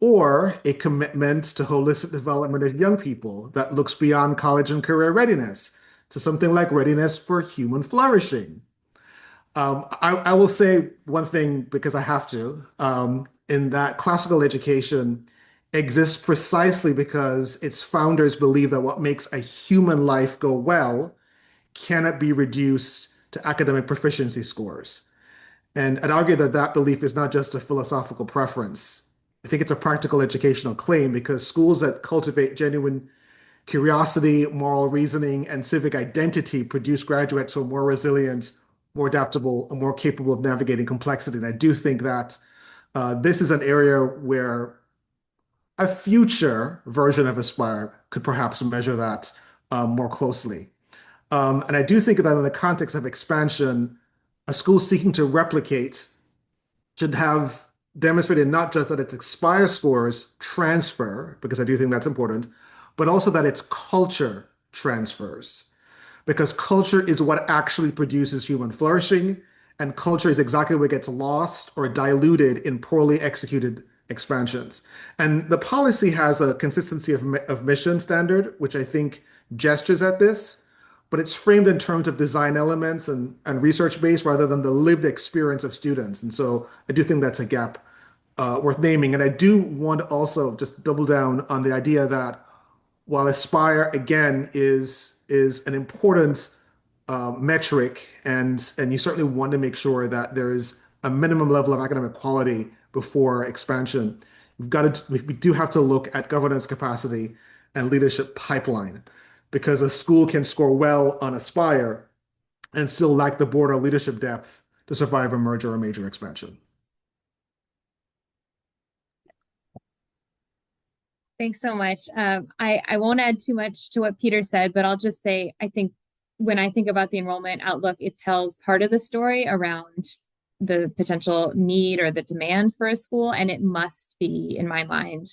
Speaker 12: or a commitment to holistic development of young people that looks beyond college and career readiness to something like readiness for human flourishing. I will say one thing because I have to, in that classical education exists precisely because its founders believe that what makes a human life go well cannot be reduced to academic proficiency scores. And I'd argue that that belief is not just a philosophical preference. I think it's a practical educational claim because schools that cultivate genuine curiosity, moral reasoning, and civic identity produce graduates who are more resilient, more adaptable, and more capable of navigating complexity. And I do think that this is an area where a future version of Aspire could perhaps measure that more closely. And I do think that in the context of expansion, a school seeking to replicate should have demonstrated not just that its Aspire scores transfer, because I do think that's important, but also that its culture transfers. Because culture is what actually produces human flourishing, and culture is exactly what gets lost or diluted in poorly executed expansions. And the policy has a consistency of mission standard, which I think gestures at this, but it's framed in terms of design elements and research based rather than the lived experience of students. And so I do think that's a gap worth naming. And I do want to also just double down on the idea that while Aspire again is an important metric, and you certainly want to make sure that there is a minimum level of academic quality before expansion. We do have to look at governance capacity and leadership pipeline, because a school can score well on Aspire and still lack the board or leadership depth to survive a merger or major expansion.
Speaker 8: Thanks so much. I won't add too much to what Peter said, but I'll just say I think when I think about the enrollment outlook, it tells part of the story around the potential need or the demand for a school, and it must be, in my mind,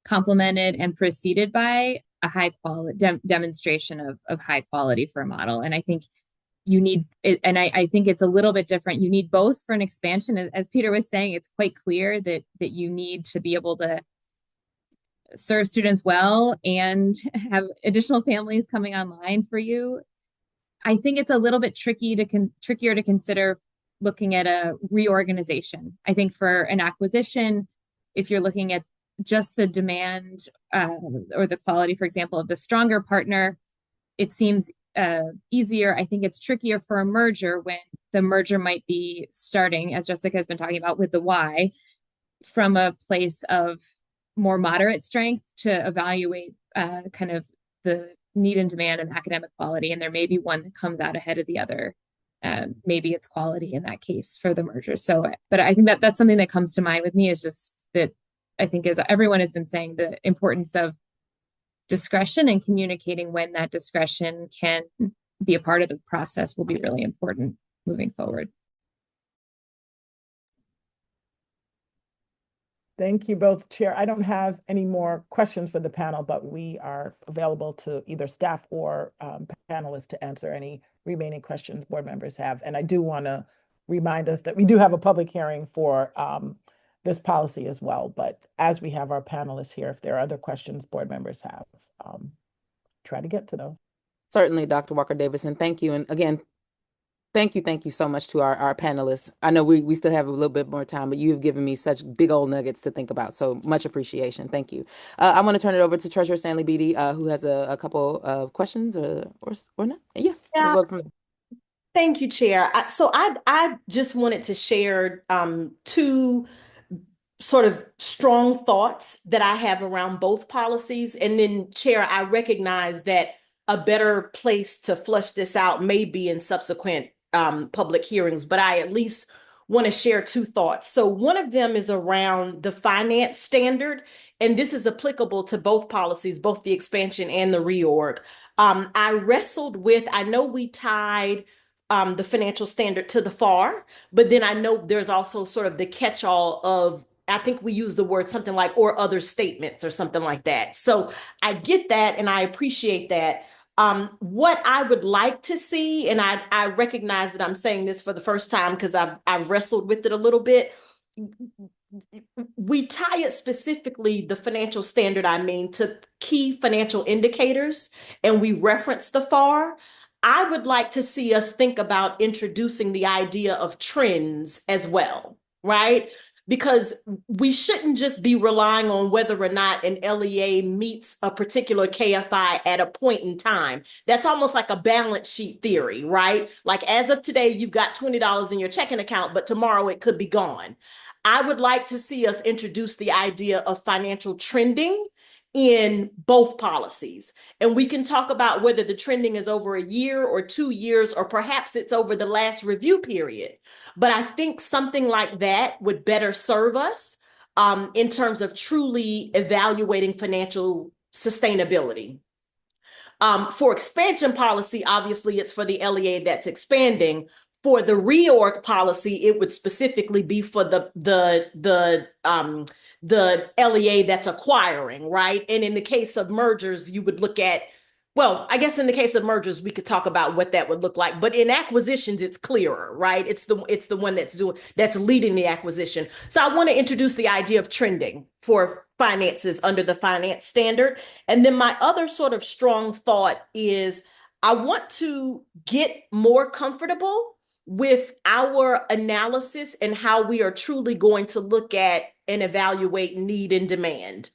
Speaker 8: complemented and preceded by a high quality demonstration of high quality for a model. And I think you need it, and I think it's a little bit different. You need both for an expansion. As Peter was saying, it's quite clear that you need to be able to serve students well and have additional families coming online for you. I think it's a little bit trickier to consider looking at a reorganization. I think for an acquisition, if you're looking at just the demand or the quality, for example, of the stronger partner, it seems easier. I think it's trickier for a merger when the merger might be starting, as Jessica has been talking about, with the why, from a place of more moderate strength to evaluate kind of the need and demand and academic quality. And there may be one that comes out ahead of the other. Maybe it's quality in that case for the merger. So, but I think that's something that comes to mind with me, is just that I think, as everyone has been saying, the importance of discretion and communicating when that discretion can be a part of the process will be really important moving forward.
Speaker 2: Thank you both, Chair. I don't have any more questions for the panel, but we are available to either staff or panelists to answer any remaining questions board members have. And I do want to remind us that we do have a public hearing for this policy as well. But as we have our panelists here, if there are other questions board members have, try to get to those.
Speaker 1: Certainly, Dr. Walker Davis, and thank you. And again, thank you so much to our panelists. I know we still have a little bit more time, but you have given me such big old nuggets to think about. So much appreciation. Thank you. I want to turn it over to Treasurer Stanley Beatty, who has a couple of questions or not. Yeah. We'll go from
Speaker 10: Thank you, Chair. So I just wanted to share two sort of strong thoughts that I have around both policies. And then, Chair, I recognize that a better place to flush this out may be in subsequent public hearings, but I at least want to share two thoughts. So one of them is around the finance standard, and this is applicable to both policies, both the expansion and the reorg. I wrestled with, I know we tied the financial standard to the FAR, but then I know there's also sort of the catch-all of, I think we use the word something like, or other statements or something like that. So I get that and I appreciate that. What I would like to see, and I recognize that I'm saying this for the first time because I've wrestled with it a little bit. We tie it specifically, the financial standard, I mean, to key financial indicators, and we reference the FAR. I would like to see us think about introducing the idea of trends as well, right? Because we shouldn't just be relying on whether or not an LEA meets a particular KFI at a point in time. That's almost like a balance sheet theory, right? Like as of today, you've got $20 in your checking account, but tomorrow it could be gone. I would like to see us introduce the idea of financial trending in both policies. And we can talk about whether the trending is over a year or 2 years, or perhaps it's over the last review period. But I think something like that would better serve us in terms of truly evaluating financial sustainability. For expansion policy, obviously, it's for the LEA that's expanding. For the reorg policy, it would specifically be for the LEA that's acquiring, right? And in the case of mergers, you would look at, well, I guess in the case of mergers, we could talk about what that would look like. But in acquisitions, it's clearer, right? It's the one that's leading the acquisition. So I want to introduce the idea of trending for finances under the finance standard. And then my other sort of strong thought is, I want to get more comfortable with our analysis and how we are truly going to look at and evaluate need and demand.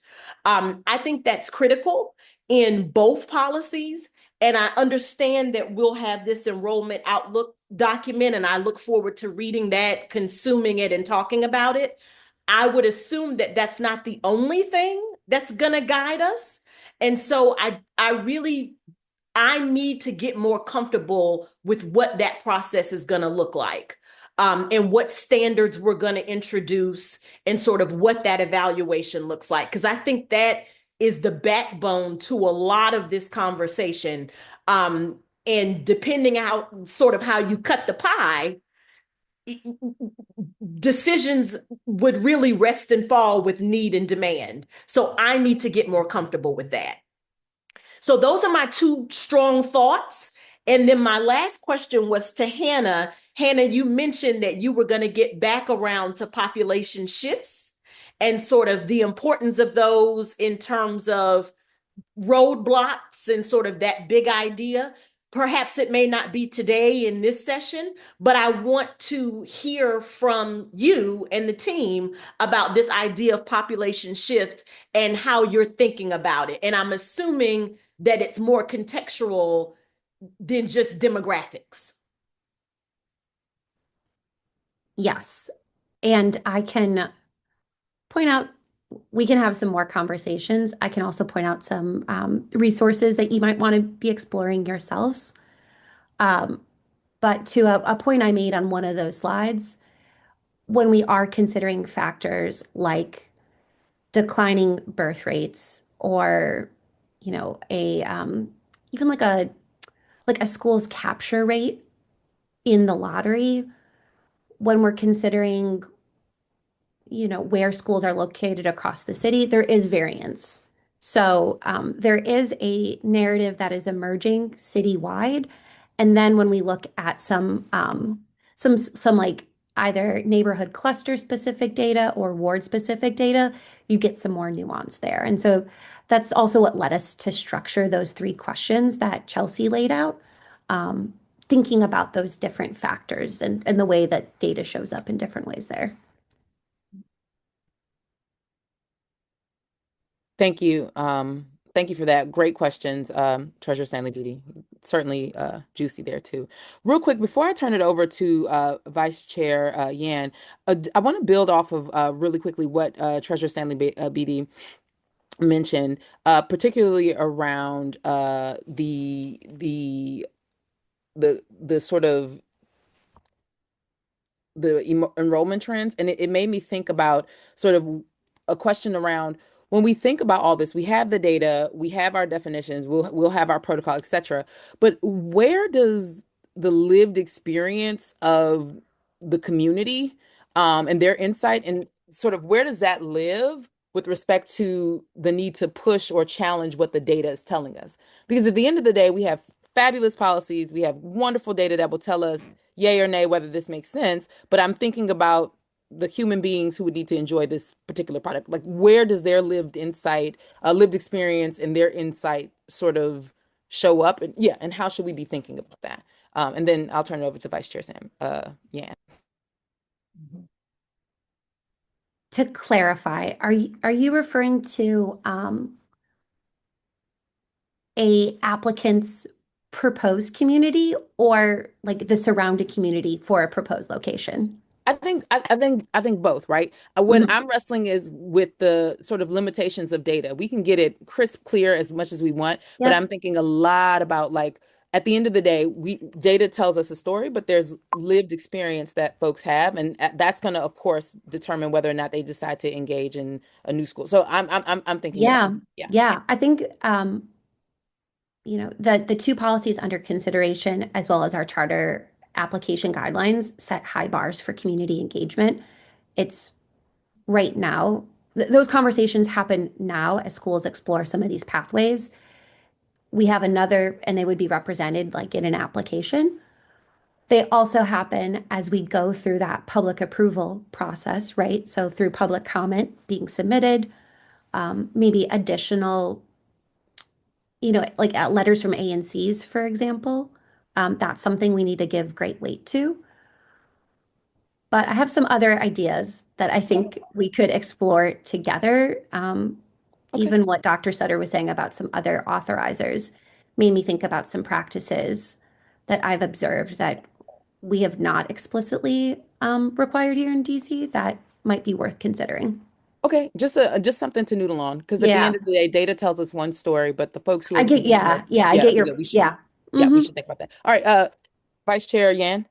Speaker 10: I think that's critical in both policies. And I understand that we'll have this enrollment outlook document, and I look forward to reading that, consuming it, and talking about it. I would assume that that's not the only thing that's going to guide us. And so I need to get more comfortable with what that process is going to look like, and what standards we're going to introduce and sort of what that evaluation looks like. Because I think that is the backbone to a lot of this conversation. And depending how sort of how you cut the pie, decisions would really rest and fall with need and demand. So I need to get more comfortable with that. So those are my two strong thoughts. And then my last question was to Hannah. Hannah, you mentioned that you were going to get back around to population shifts and sort of the importance of those in terms of roadblocks and sort of that big idea. Perhaps it may not be today in this session, but I want to hear from you and the team about this idea of population shift and how you're thinking about it. And I'm assuming that it's more contextual than just demographics.
Speaker 7: Yes. And I can point out, we can have some more conversations. I can also point out some resources that you might want to be exploring yourselves. But to a point I made on one of those slides, when we are considering factors like declining birth rates or, a even like a school's capture rate in the lottery, when we're considering where schools are located across the city, there is variance. So there is a narrative that is emerging citywide. And then when we look at some like either neighborhood cluster specific data or ward specific data, you get some more nuance there. And so that's also what led us to structure those three questions that Chelsea laid out, thinking about those different factors and the way that data shows up in different ways there.
Speaker 1: Thank you. Thank you for that. Great questions, Treasurer Stanley Beatty. Certainly juicy there too. Real quick, before I turn it over to Vice Chair Yan, I want to build off of really quickly what Treasurer Stanley Beatty mentioned, particularly around the sort of the enrollment trends. And it made me think about sort of a question around when we think about all this, we have the data, we have our definitions, we'll have our protocol, et cetera. But where does the lived experience of the community and their insight and sort of where does that live with respect to the need to push or challenge what the data is telling us? Because at the end of the day, we have fabulous policies, we have wonderful data that will tell us yay or nay whether this makes sense, but I'm thinking about the human beings who would need to enjoy this particular product. Like, where does their lived insight, lived experience, and their insight sort of show up? And yeah, and how should we be thinking about that? And then I'll turn it over to Vice Chair Sam. Yeah.
Speaker 7: To clarify, are you referring to a applicant's proposed community or like the surrounding community for a proposed location?
Speaker 1: I think both, right? What I'm wrestling is with the sort of limitations of data. We can get it crisp, clear as much as we want, but I'm thinking a lot about like at the end of the day, data tells us a story, but there's lived experience that folks have, and that's going to, of course, determine whether or not they decide to engage in a new school. So I'm thinking,
Speaker 7: yeah. I think the two policies under consideration, as well as our charter application guidelines, set high bars for community engagement. It's right now, those conversations happen now as schools explore some of these pathways. We have another, and they would be represented like in an application. They also happen as we go through that public approval process, right? So through public comment being submitted, maybe additional like letters from ANCs, for example. That's something we need to give great weight to. But I have some other ideas that I think we could explore together.
Speaker 9: Okay.
Speaker 7: Even what Dr. Sutter was saying about some other authorizers made me think about some practices that I've observed that we have not explicitly required here in DC that might be worth considering.
Speaker 1: Okay, just something to noodle on, because at the
Speaker 7: Yeah,
Speaker 1: end of the day, data tells us one story, but the folks who
Speaker 7: I
Speaker 1: are the
Speaker 7: get,
Speaker 1: consumer,
Speaker 7: yeah, I
Speaker 1: yeah,
Speaker 7: get your, yeah.
Speaker 1: yeah, we
Speaker 7: Hmm.
Speaker 1: should think about that. All right, Vice Chair Yan.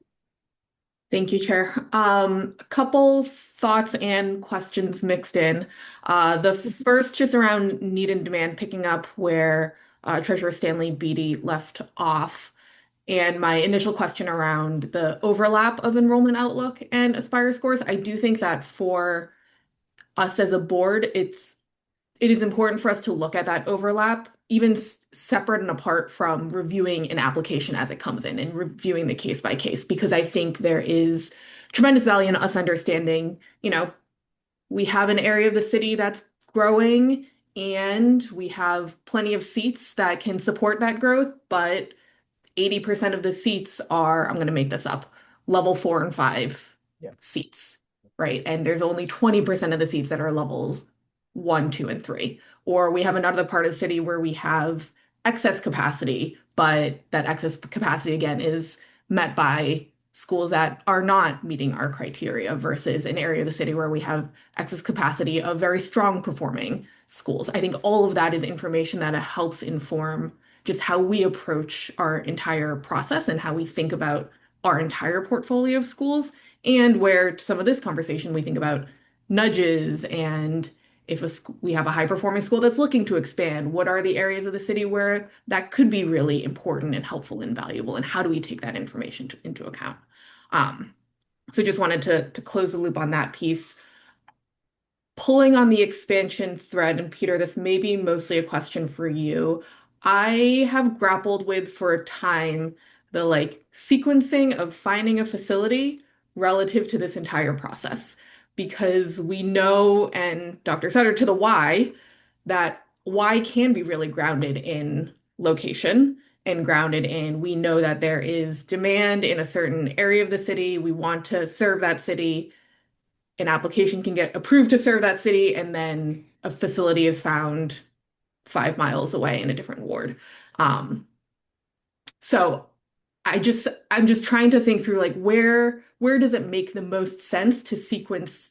Speaker 9: Thank you, Chair. A couple thoughts and questions mixed in. The first just around need and demand, picking up where Treasurer Stanley Beatty left off. And my initial question around the overlap of enrollment outlook and Aspire scores. I do think that for us as a board, it is important for us to look at that overlap, even separate and apart from reviewing an application as it comes in and reviewing the case by case, because I think there is tremendous value in us understanding, we have an area of the city that's growing and we have plenty of seats that can support that growth, but 80% of the seats are, I'm going to make this up, level 4 and 5
Speaker 2: Yeah.
Speaker 9: seats, right? And there's only 20% of the seats that are levels 1, 2, and 3. Or we have another part of the city where we have excess capacity, but that excess capacity again is met by schools that are not meeting our criteria versus an area of the city where we have excess capacity of very strong performing schools. I think all of that is information that helps inform just how we approach our entire process and how we think about our entire portfolio of schools, and where some of this conversation we think about nudges and if we have a high performing school that's looking to expand, what are the areas of the city where that could be really important and helpful and valuable, and how do we take that information into account? So just wanted to close the loop on that piece. Pulling on the expansion thread, and Peter, this may be mostly a question for you. I have grappled with for a time the sequencing of finding a facility relative to this entire process. Because we know, and Dr. Sutter to the why, that why can be really grounded in location and grounded in we know that there is demand in a certain area of the city. We want to serve that city, an application can get approved to serve that city, and then a facility is found 5 miles away in a different ward. Um, so I'm just trying to think through where does it make the most sense to sequence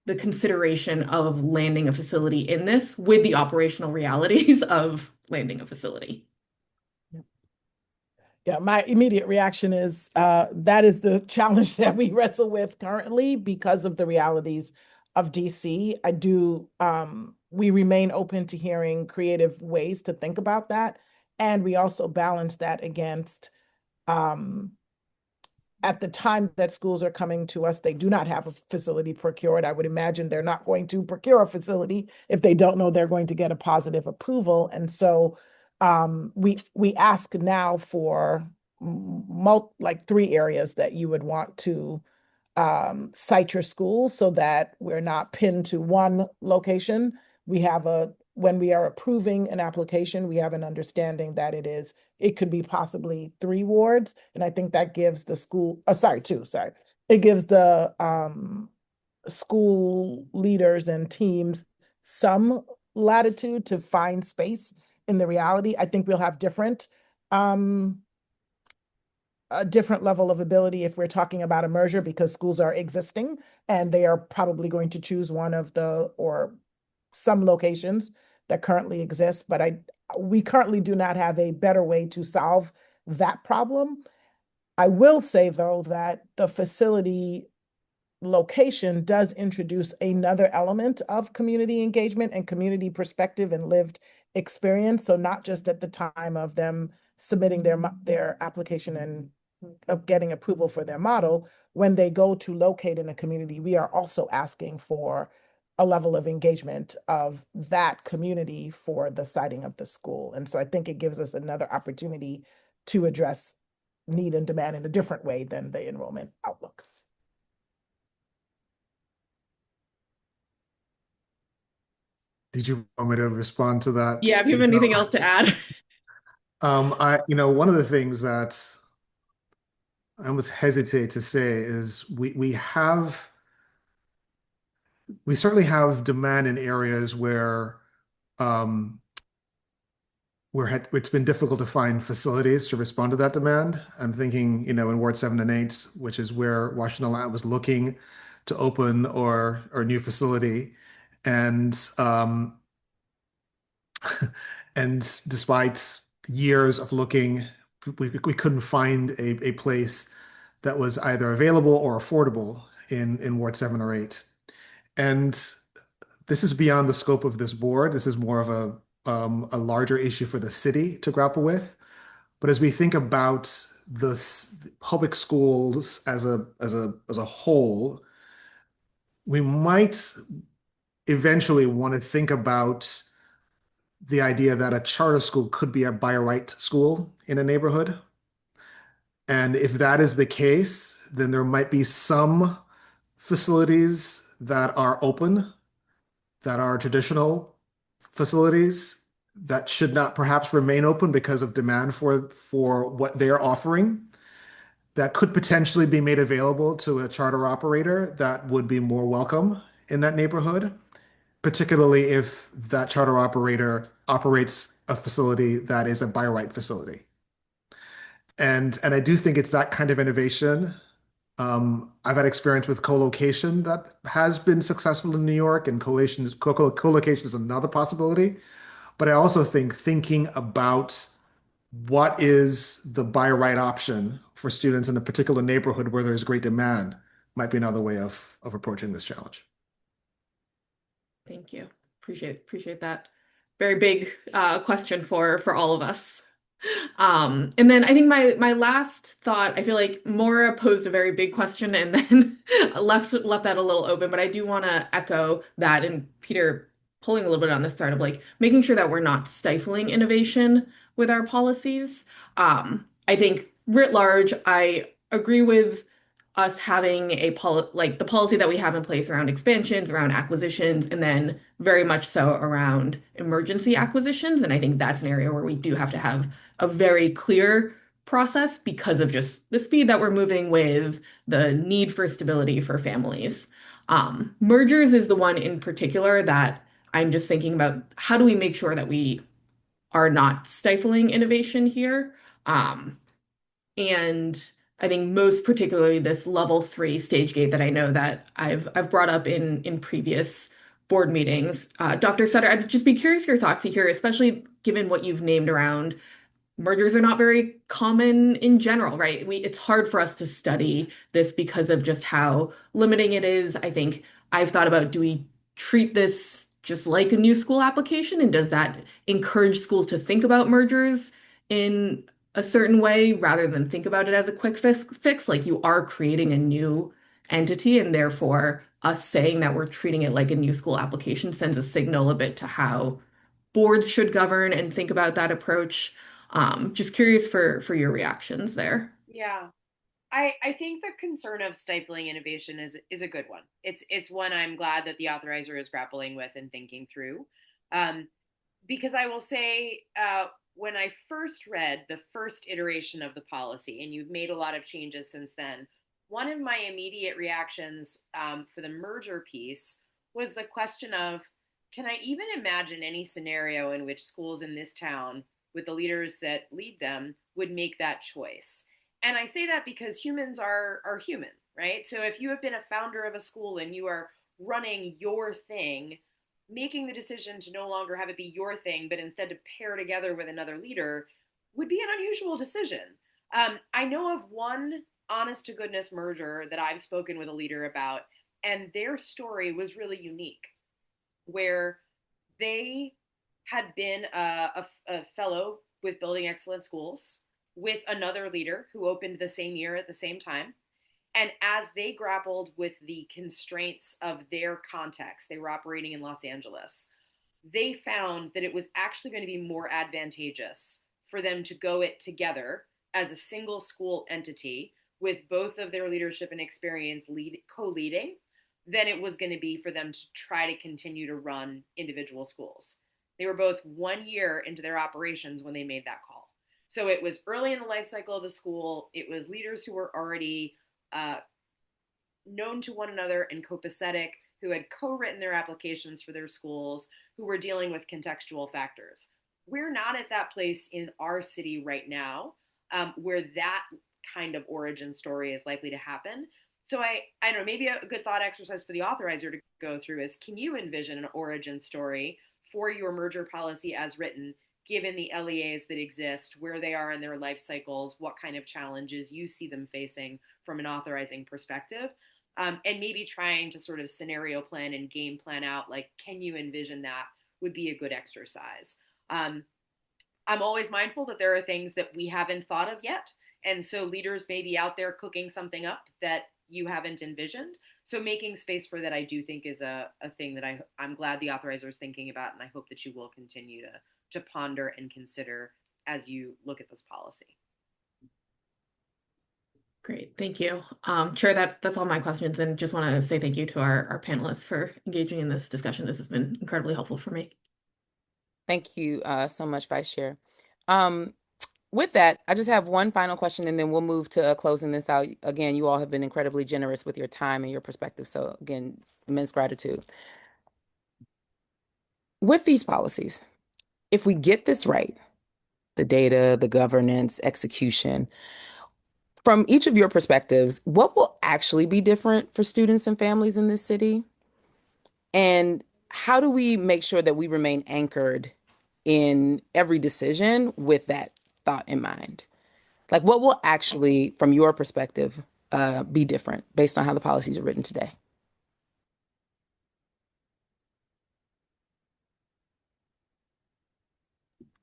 Speaker 9: the consideration of landing a facility in this with the operational realities of landing a facility.
Speaker 2: Yeah, my immediate reaction is that is the challenge that we wrestle with currently because of the realities of DC. We remain open to hearing creative ways to think about that. And we also balance that against at the time that schools are coming to us, they do not have a facility procured. I would imagine they're not going to procure a facility if they don't know they're going to get a positive approval. And so we ask now for like 3 areas that you would want to cite your schools so that we're not pinned to one location. When we are approving an application, we have an understanding that it could be possibly 3 wards. And I think that gives the school, sorry, 2, sorry. It gives the school leaders and teams some latitude to find space in the reality. I think we'll have a different level of ability if we're talking about a merger because schools are existing and they are probably going to choose one of or some locations that currently exist. But we currently do not have a better way to solve that problem. I will say, though, that the facility location does introduce another element of community engagement and community perspective and lived experience. So not just at the time of them submitting their application and of getting approval for their model, when they go to locate in a community, we are also asking for a level of engagement of that community for the siting of the school. And so I think it gives us another opportunity to address need and demand in a different way than the enrollment outlook.
Speaker 12: Did you want me to respond to that
Speaker 9: Yeah, if you have
Speaker 12: as
Speaker 9: anything
Speaker 12: well?
Speaker 9: else to add.
Speaker 12: One of the things that I almost hesitate to say is we certainly have demand in areas um, where it's been difficult to find facilities to respond to that demand. I'm thinking, in Ward 7 and 8, which is where Washington Land was looking to open or a new facility. And and despite years of looking, we couldn't find a place that was either available or affordable in Ward 7 or 8. And this is beyond the scope of this board. This is more of a larger issue for the city to grapple with. But as we think about the public schools as a whole, we might eventually want to think about the idea that a charter school could be a by right school in a neighborhood. And if that is the case, then there might be some facilities that are open, that are traditional facilities that should not perhaps remain open because of demand for what they're offering, that could potentially be made available to a charter operator that would be more welcome in that neighborhood, particularly if that charter operator operates a facility that is a by right facility. And I do think it's that kind of innovation. I've had experience with co-location that has been successful in New York, and co-location is another possibility. But I also think thinking about what is the by right option for students in a particular neighborhood where there's great demand might be another way of approaching this challenge.
Speaker 9: Thank you. Appreciate that. Very big question for all of us. And then I think my last thought, I feel like Maura posed a very big question and then left that a little open, but I do want to echo that, and Peter pulling a little bit on this thread of like making sure that we're not stifling innovation with our policies. I think writ large, I agree with us having like the policy that we have in place around expansions, around acquisitions, and then very much so around emergency acquisitions. And I think that's an area where we do have to have a very clear process because of just the speed that we're moving with the need for stability for families. Mergers is the one in particular that I'm just thinking about how do we make sure that we are not stifling innovation here? And I think most particularly this level 3 stage gate that I know that I've brought up in previous board meetings. Dr. Sutter, I'd just be curious your thoughts to hear, especially given what you've named around mergers are not very common in general, right? It's hard for us to study this because of just how limiting it is. I think I've thought about, do we treat this just like a new school application? And does that encourage schools to think about mergers in a certain way rather than think about it as a quick fix? Like you are creating a new entity, and therefore us saying that we're treating it like a new school application sends a signal a bit to how boards should govern and think about that approach. Just curious for your reactions there.
Speaker 11: Yeah. I think the concern of stifling innovation is a good one. It's one I'm glad that the authorizer is grappling with and thinking through. Um, because I will say, when I first read the first iteration of the policy, and you've made a lot of changes since then, one of my immediate reactions for the merger piece was the question of, can I even imagine any scenario in which schools in this town, with the leaders that lead them, would make that choice? And I say that because humans are human, right? So if you have been a founder of a school and you are running your thing, making the decision to no longer have it be your thing, but instead to pair together with another leader would be an unusual decision. I know of one honest to goodness merger that I've spoken with a leader about, and their story was really unique, where they had been a fellow with Building Excellent Schools with another leader who opened the same year at the same time. And as they grappled with the constraints of their context, they were operating in Los Angeles, they found that it was actually going to be more advantageous for them to go it together as a single school entity with both of their leadership and experience co-leading than it was going to be for them to try to continue to run individual schools. They were both 1 year into their operations when they made that call. So it was early in the life cycle of the school. It was leaders who were already known to one another and copacetic, who had co-written their applications for their schools, who were dealing with contextual factors. We're not at that place in our city right now where that kind of origin story is likely to happen. So I don't know, maybe a good thought exercise for the authorizer to go through is, can you envision an origin story for your merger policy as written, given the LEAs that exist, where they are in their life cycles, what kind of challenges you see them facing from an authorizing perspective? And maybe trying to sort of scenario plan and game plan out, like, can you envision that would be a good exercise. I'm always mindful that there are things that we haven't thought of yet. And so leaders may be out there cooking something up that you haven't envisioned. So making space for that, I do think, is a thing that I'm glad the authorizer is thinking about. And I hope that you will continue to ponder and consider as you look at this policy.
Speaker 9: Great, thank you. Chair, that's all my questions, and just want to say thank you to our panelists for engaging in this discussion. This has been incredibly helpful for me.
Speaker 1: Thank you so much, Vice Chair. With that, I just have one final question, and then we'll move to closing this out. Again, you all have been incredibly generous with your time and your perspective. So again, immense gratitude. With these policies, if we get this right, the data, the governance, execution, from each of your perspectives, what will actually be different for students and families in this city? And how do we make sure that we remain anchored in every decision with that thought in mind? Like, what will actually, from your perspective, be different based on how the policies are written today?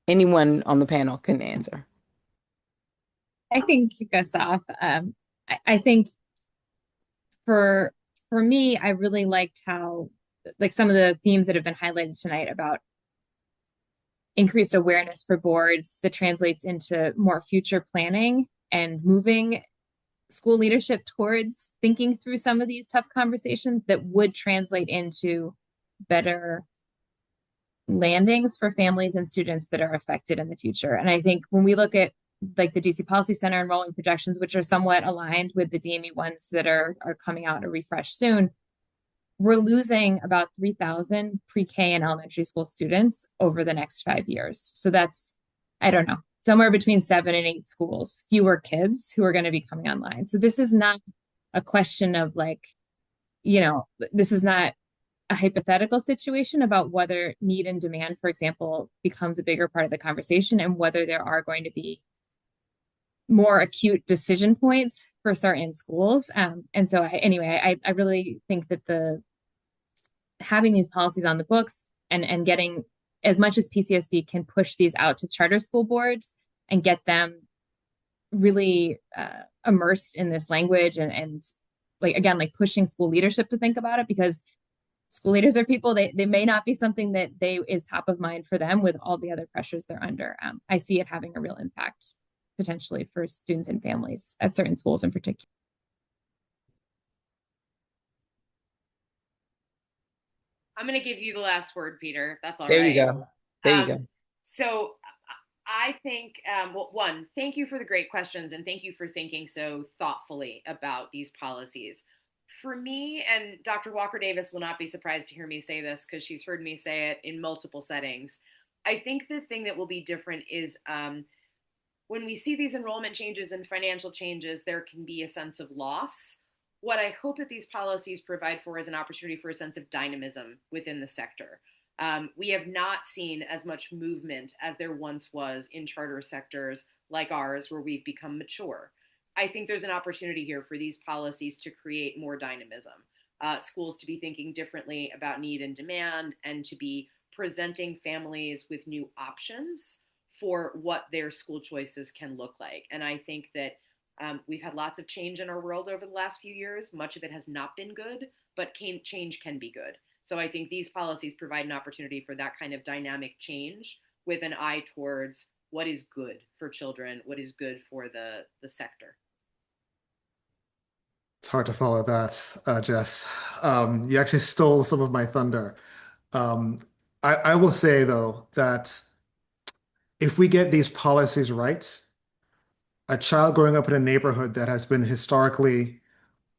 Speaker 1: Anyone on the panel can answer.
Speaker 8: I can kick us off. I think for me, I really liked how, like, some of the themes that have been highlighted tonight about increased awareness for boards that translates into more future planning and moving school leadership towards thinking through some of these tough conversations that would translate into better landings for families and students that are affected in the future. And I think when we look at, like, the DC Policy Center enrollment projections, which are somewhat aligned with the DME ones that are coming out a refresh soon, we're losing about 3,000 pre-K and elementary school students over the next 5 years. So that's, I don't know, somewhere between 7 and 8 schools, fewer kids who are going to be coming online. So this is not a question of, like, this is not a hypothetical situation about whether need and demand, for example, becomes a bigger part of the conversation, and whether there are going to be more acute decision points for certain schools. And so I really think that having these policies on the books and getting as much as PCSB can push these out to charter school boards and get them really immersed in this language and like, again, like, pushing school leadership to think about it, because school leaders are people, they may not be something that is top of mind for them with all the other pressures they're under. I see it having a real impact potentially for students and families at certain schools in particular.
Speaker 11: I'm going to give you the last word, Peter, if that's all
Speaker 1: There
Speaker 11: right.
Speaker 1: you go. There you go.
Speaker 11: So I think, well, one, thank you for the great questions, and thank you for thinking so thoughtfully about these policies. For me, and Dr. Walker Davis will not be surprised to hear me say this because she's heard me say it in multiple settings, I think the thing that will be different is when we see these enrollment changes and financial changes, there can be a sense of loss. What I hope that these policies provide for is an opportunity for a sense of dynamism within the sector. We have not seen as much movement as there once was in charter sectors like ours, where we've become mature. I think there's an opportunity here for these policies to create more dynamism, schools to be thinking differently about need and demand, and to be presenting families with new options for what their school choices can look like. And I think that we've had lots of change in our world over the last few years. Much of it has not been good, but change can be good. So I think these policies provide an opportunity for that kind of dynamic change with an eye towards what is good for children, what is good for the sector.
Speaker 12: It's hard to follow that, Jess. You actually stole some of my thunder. Um, I will say, though, that if we get these policies right, a child growing up in a neighborhood that has been historically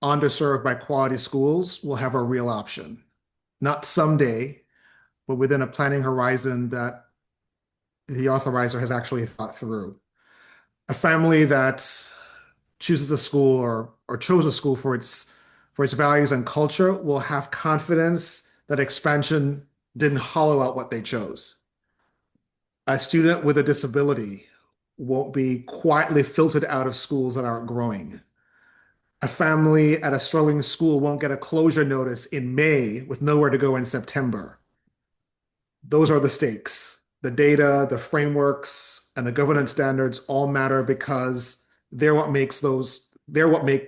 Speaker 12: underserved by quality schools will have a real option. Not someday, but within a planning horizon that the authorizer has actually thought through. A family that chooses a school or chose a school for its values and culture will have confidence that expansion didn't hollow out what they chose. A student with a disability won't be quietly filtered out of schools that aren't growing. A family at a struggling school won't get a closure notice in May with nowhere to go in September. Those are the stakes. The data, the frameworks, and the governance standards all matter because they're what make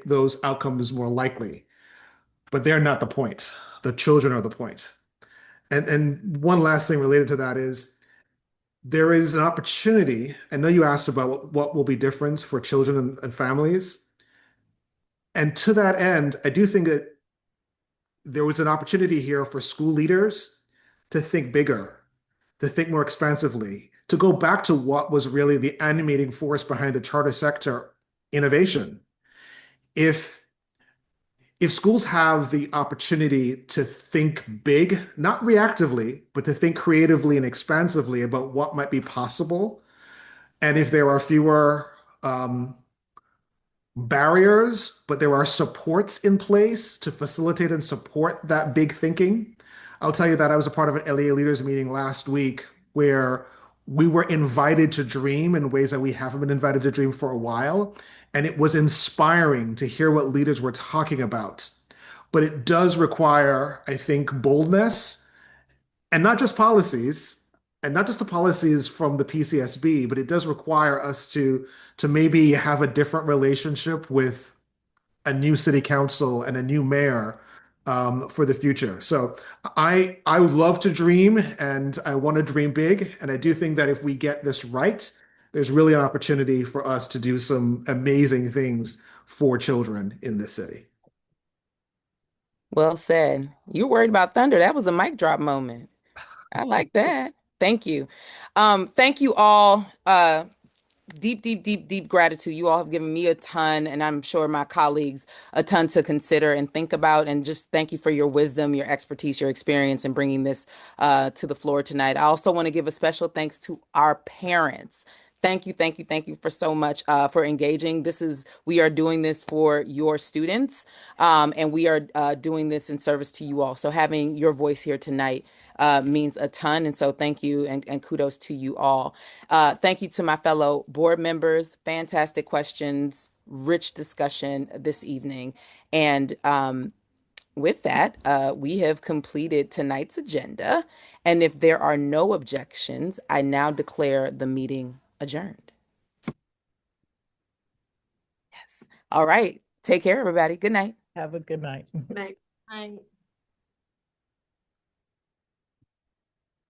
Speaker 12: those outcomes more likely. But they're not the point. The children are the point. And one last thing related to that is there is an opportunity. I know you asked about what will be different for children and families. And to that end, I do think that there was an opportunity here for school leaders to think bigger, to think more expansively, to go back to what was really the animating force behind the charter sector innovation. If if schools have the opportunity to think big, not reactively, but to think creatively and expansively about what might be possible, and if there are fewer barriers, but there are supports in place to facilitate and support that big thinking. I'll tell you that I was a part of an LEA leaders meeting last week where we were invited to dream in ways that we haven't been invited to dream for a while. And it was inspiring to hear what leaders were talking about. But it does require, I think, boldness and not just policies, and not just the policies from the PCSB, but it does require us to maybe have a different relationship with a new city council and a new mayor for the future. So I would love to dream, and I want to dream big, and I do think that if we get this right, there's really an opportunity for us to do some amazing things for children in this city.
Speaker 1: Well said. You worried about thunder. That was a mic drop moment. I like that. Thank you. Thank you all. Deep, deep, deep, deep gratitude. You all have given me a ton, and I'm sure my colleagues a ton to consider and think about. And just thank you for your wisdom, your expertise, your experience in bringing this to the floor tonight. I also want to give a special thanks to our parents. Thank you, thank you, thank you for so much for engaging. We are doing this for your students, and we are doing this in service to you all. So having your voice here tonight means a ton. And so thank you and kudos to you all. Thank you to my fellow board members. Fantastic questions, rich discussion this evening. And with that, we have completed tonight's agenda. And if there are no objections, I now declare the meeting adjourned. Yes. All right. Take care, everybody. Good night.
Speaker 2: Have a good night.
Speaker 10: Night.